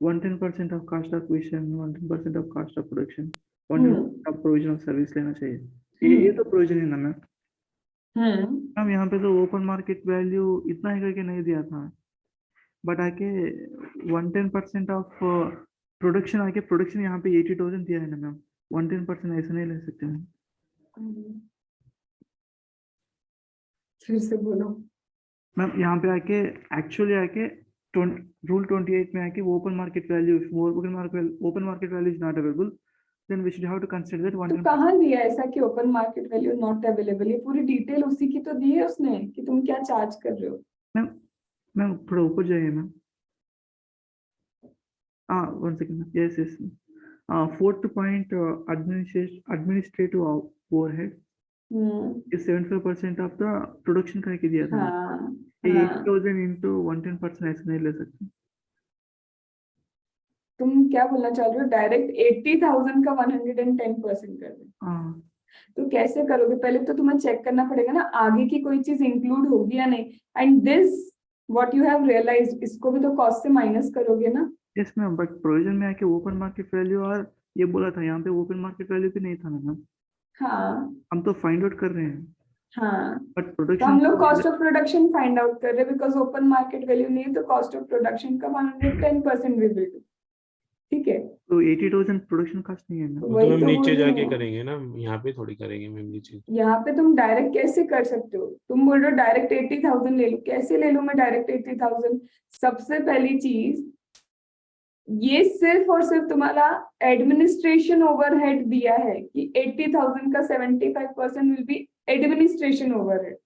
110% of cost of acquisition, 110% of cost of production, 110% of provision of service लेना चाहिए। ये तो प्रोविजन है ना मैम? मैम यहाँ पे तो ओपन मार्केट वैल्यू इतना है करके नहीं दिया था, बट आके 110% ऑफ प्रोडक्शन आके प्रोडक्शन यहाँ पे 80,000 दिया है ना मैम। 110% ऐसा नहीं ले सकते मैम। फिर से बोलो। मैम यहाँ पे आके एक्चुअली आके रूल 28 में आके open market value open market value is not available then we should have to consider that तो 110%। कहाँ दिया ऐसा कि open market value not available? ये पूरी डिटेल उसी की तो दी है उसने कि तुम क्या चार्ज कर रहे हो। मैम मैम थोड़ा ऊपर जाइए ma'am. One second, yes yes. Fourth point administrative overhead is 75% of the production करके दिया था। हाँ, ये हाँ। 80,000 into 110% ऐसे नहीं ले सकते। तुम क्या बोलना चाह रहे हो? डायरेक्ट 80,000 का 110% कर दे, हाँ तो कैसे करोगे? पहले तो तुम्हें चेक करना पड़ेगा ना आगे की कोई चीज इंक्लूड होगी या नहीं। And this what you have realised, इसको भी तो कॉस्ट से माइनस करोगे ना। यस मैम, बट प्रोविजन में आके ओपन मार्केट वैल्यू और ये बोला था, यहाँ पे ओपन मार्केट वैल्यू भी नहीं था ना मैम। हाँ, हम तो फाइंड आउट कर रहे हैं, हाँ। बट तो प्रोडक्शन हम लोग cost of production find out कर रहे हैं, बिकॉज ओपन मार्केट वैल्यू नहीं है तो कॉस्ट ऑफ प्रोडक्शन का 110% वी विल डू। ठीक है, तो 80,000 प्रोडक्शन कॉस्ट नहीं है मैम। वो तो वही मैम तो बोल नीचे रही जाके हूँ। करेंगे ना, यहाँ पे थोड़ी करेंगे मैम नीचे। यहाँ पे तुम डायरेक्ट कैसे कर सकते हो? तुम बोल रहे हो डायरेक्ट 80,000 ले लो, कैसे ले लूं मैं डायरेक्ट 80,000? सबसे पहली चीज, ये सिर्फ और सिर्फ तुम्हारा एडमिनिस्ट्रेशन ओवरहेड दिया है कि 80,000 का 75% विल बी एडमिनिस्ट्रेशन ओवरहेड।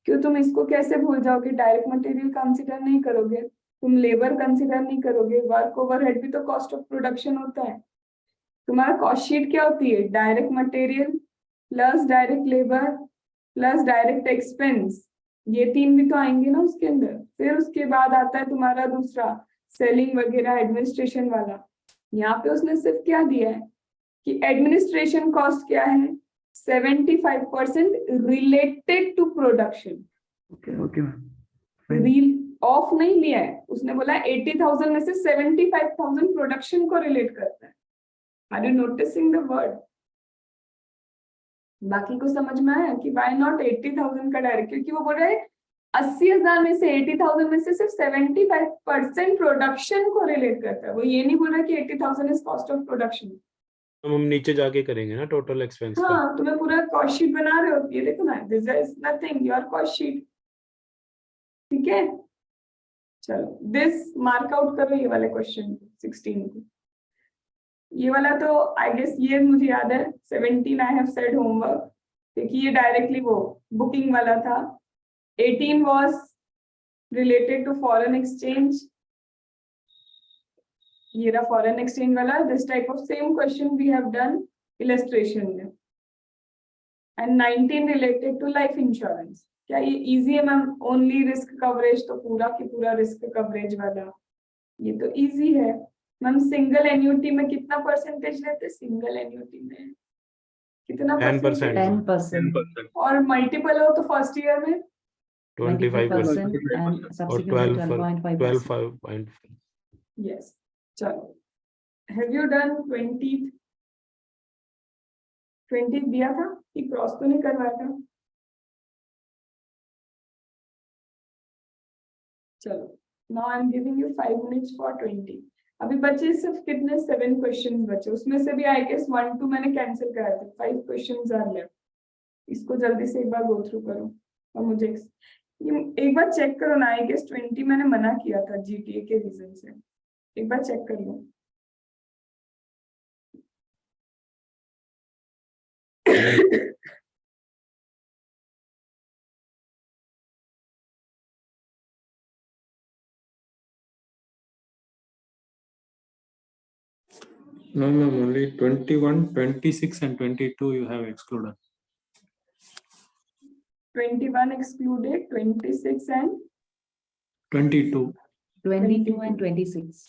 क्यों तुम इसको कैसे भूल जाओगे? डायरेक्ट मटेरियल कंसिडर नहीं करोगे, तुम लेबर कंसिडर नहीं करोगे, वर्क ओवरहेड भी तो कॉस्ट ऑफ प्रोडक्शन होता है। तुम्हारा कॉस्ट शीट क्या होती है? Direct material plus direct labour plus direct expense, ये तीन भी तो आएंगे ना उसके अंदर। फिर उसके बाद आता है तुम्हारा दूसरा सेलिंग वगैरह एडमिनिस्ट्रेशन वाला। यहाँ पे उसने सिर्फ क्या दिया है कि एडमिनिस्ट्रेशन कॉस्ट क्या है, 75% related to production. Okay okay ma'am, रील ऑफ नहीं लिया है उसने, बोला 80,000 में से 75,000 प्रोडक्शन को रिलेट करता है। Are you noticing the word? बाकी को समझ में आया कि व्हाई नॉट 80,000 का डायरेक्ट? क्योंकि वो बोल रहे हैं 80,000 में से 80,000 में से सिर्फ 75% प्रोडक्शन को रिलेट करता है। वो ये नहीं बोल रहा कि 80,000 इज कॉस्ट ऑफ प्रोडक्शन। हम नीचे जाके करेंगे ना टोटल एक्सपेंस का। हाँ, तुम्हें पूरा कॉस्ट शीट बना रहे हो, ये देखो ना, this is nothing your cost sheet. ठीक है, चलो दिस मार्क आउट करो ये वाले क्वेश्चन 16 को। ये वाला तो आई गेस ये मुझे याद है 17 आई हैव सेड होमवर्क, क्योंकि ये डायरेक्टली वो बुकिंग वाला था। 18 was related to foreign exchange, ये रहा फॉरेन एक्सचेंज वाला। This type of same question we have done illustration में। And 19 related to life insurance. क्या ये इजी है मैम? ओनली रिस्क कवरेज, तो पूरा की पूरा रिस्क कवरेज वाला ये तो इजी है मैम। सिंगल एन्युटी में कितना परसेंटेज लेते? सिंगल एन्युटी में कितना 10%। 10%, और मल्टीपल हो तो फर्स्ट ईयर में 25% 25% and और subsequently 12.5%। 12.5%. यस। चलो, हैव यू डन 20 दिया था कि क्रॉस तो नहीं करवाया था? चलो, now I am giving you 5 minutes for 20। अभी बचे सिर्फ कितने? 7 क्वेश्चन बचे, उसमें से भी आई गेस 1 2 मैंने कैंसिल कराए थे। 5 क्वेश्चन आर लेफ्ट। इसको जल्दी से एक बार गो थ्रू करो और मुझे एक बार चेक करो ना। आई गेस 20 मैंने मना किया था जीटीए के रीजन से, एक बार चेक कर लो। No, ma'am, only 21, 26 and 22 you have excluded. 21 excluded, 26 and 22. 22 and 26.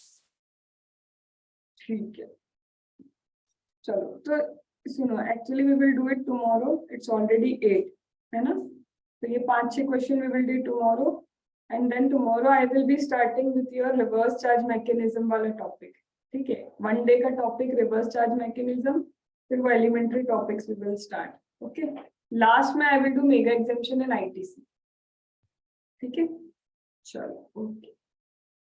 ठीक है। चलो तो सुनो, actually we will do it tomorrow, it's already 8 है ना। तो ये 5-6 question we will do tomorrow, and then tomorrow I will be starting with your reverse charge mechanism वाला टॉपिक। ठीक है, 1 डे का टॉपिक रिवर्स चार्ज मैकेनिज्म, फिर वो elementary topics we will start. Okay, last में I will do mega examination in ITC. ठीक है, चलो ओके।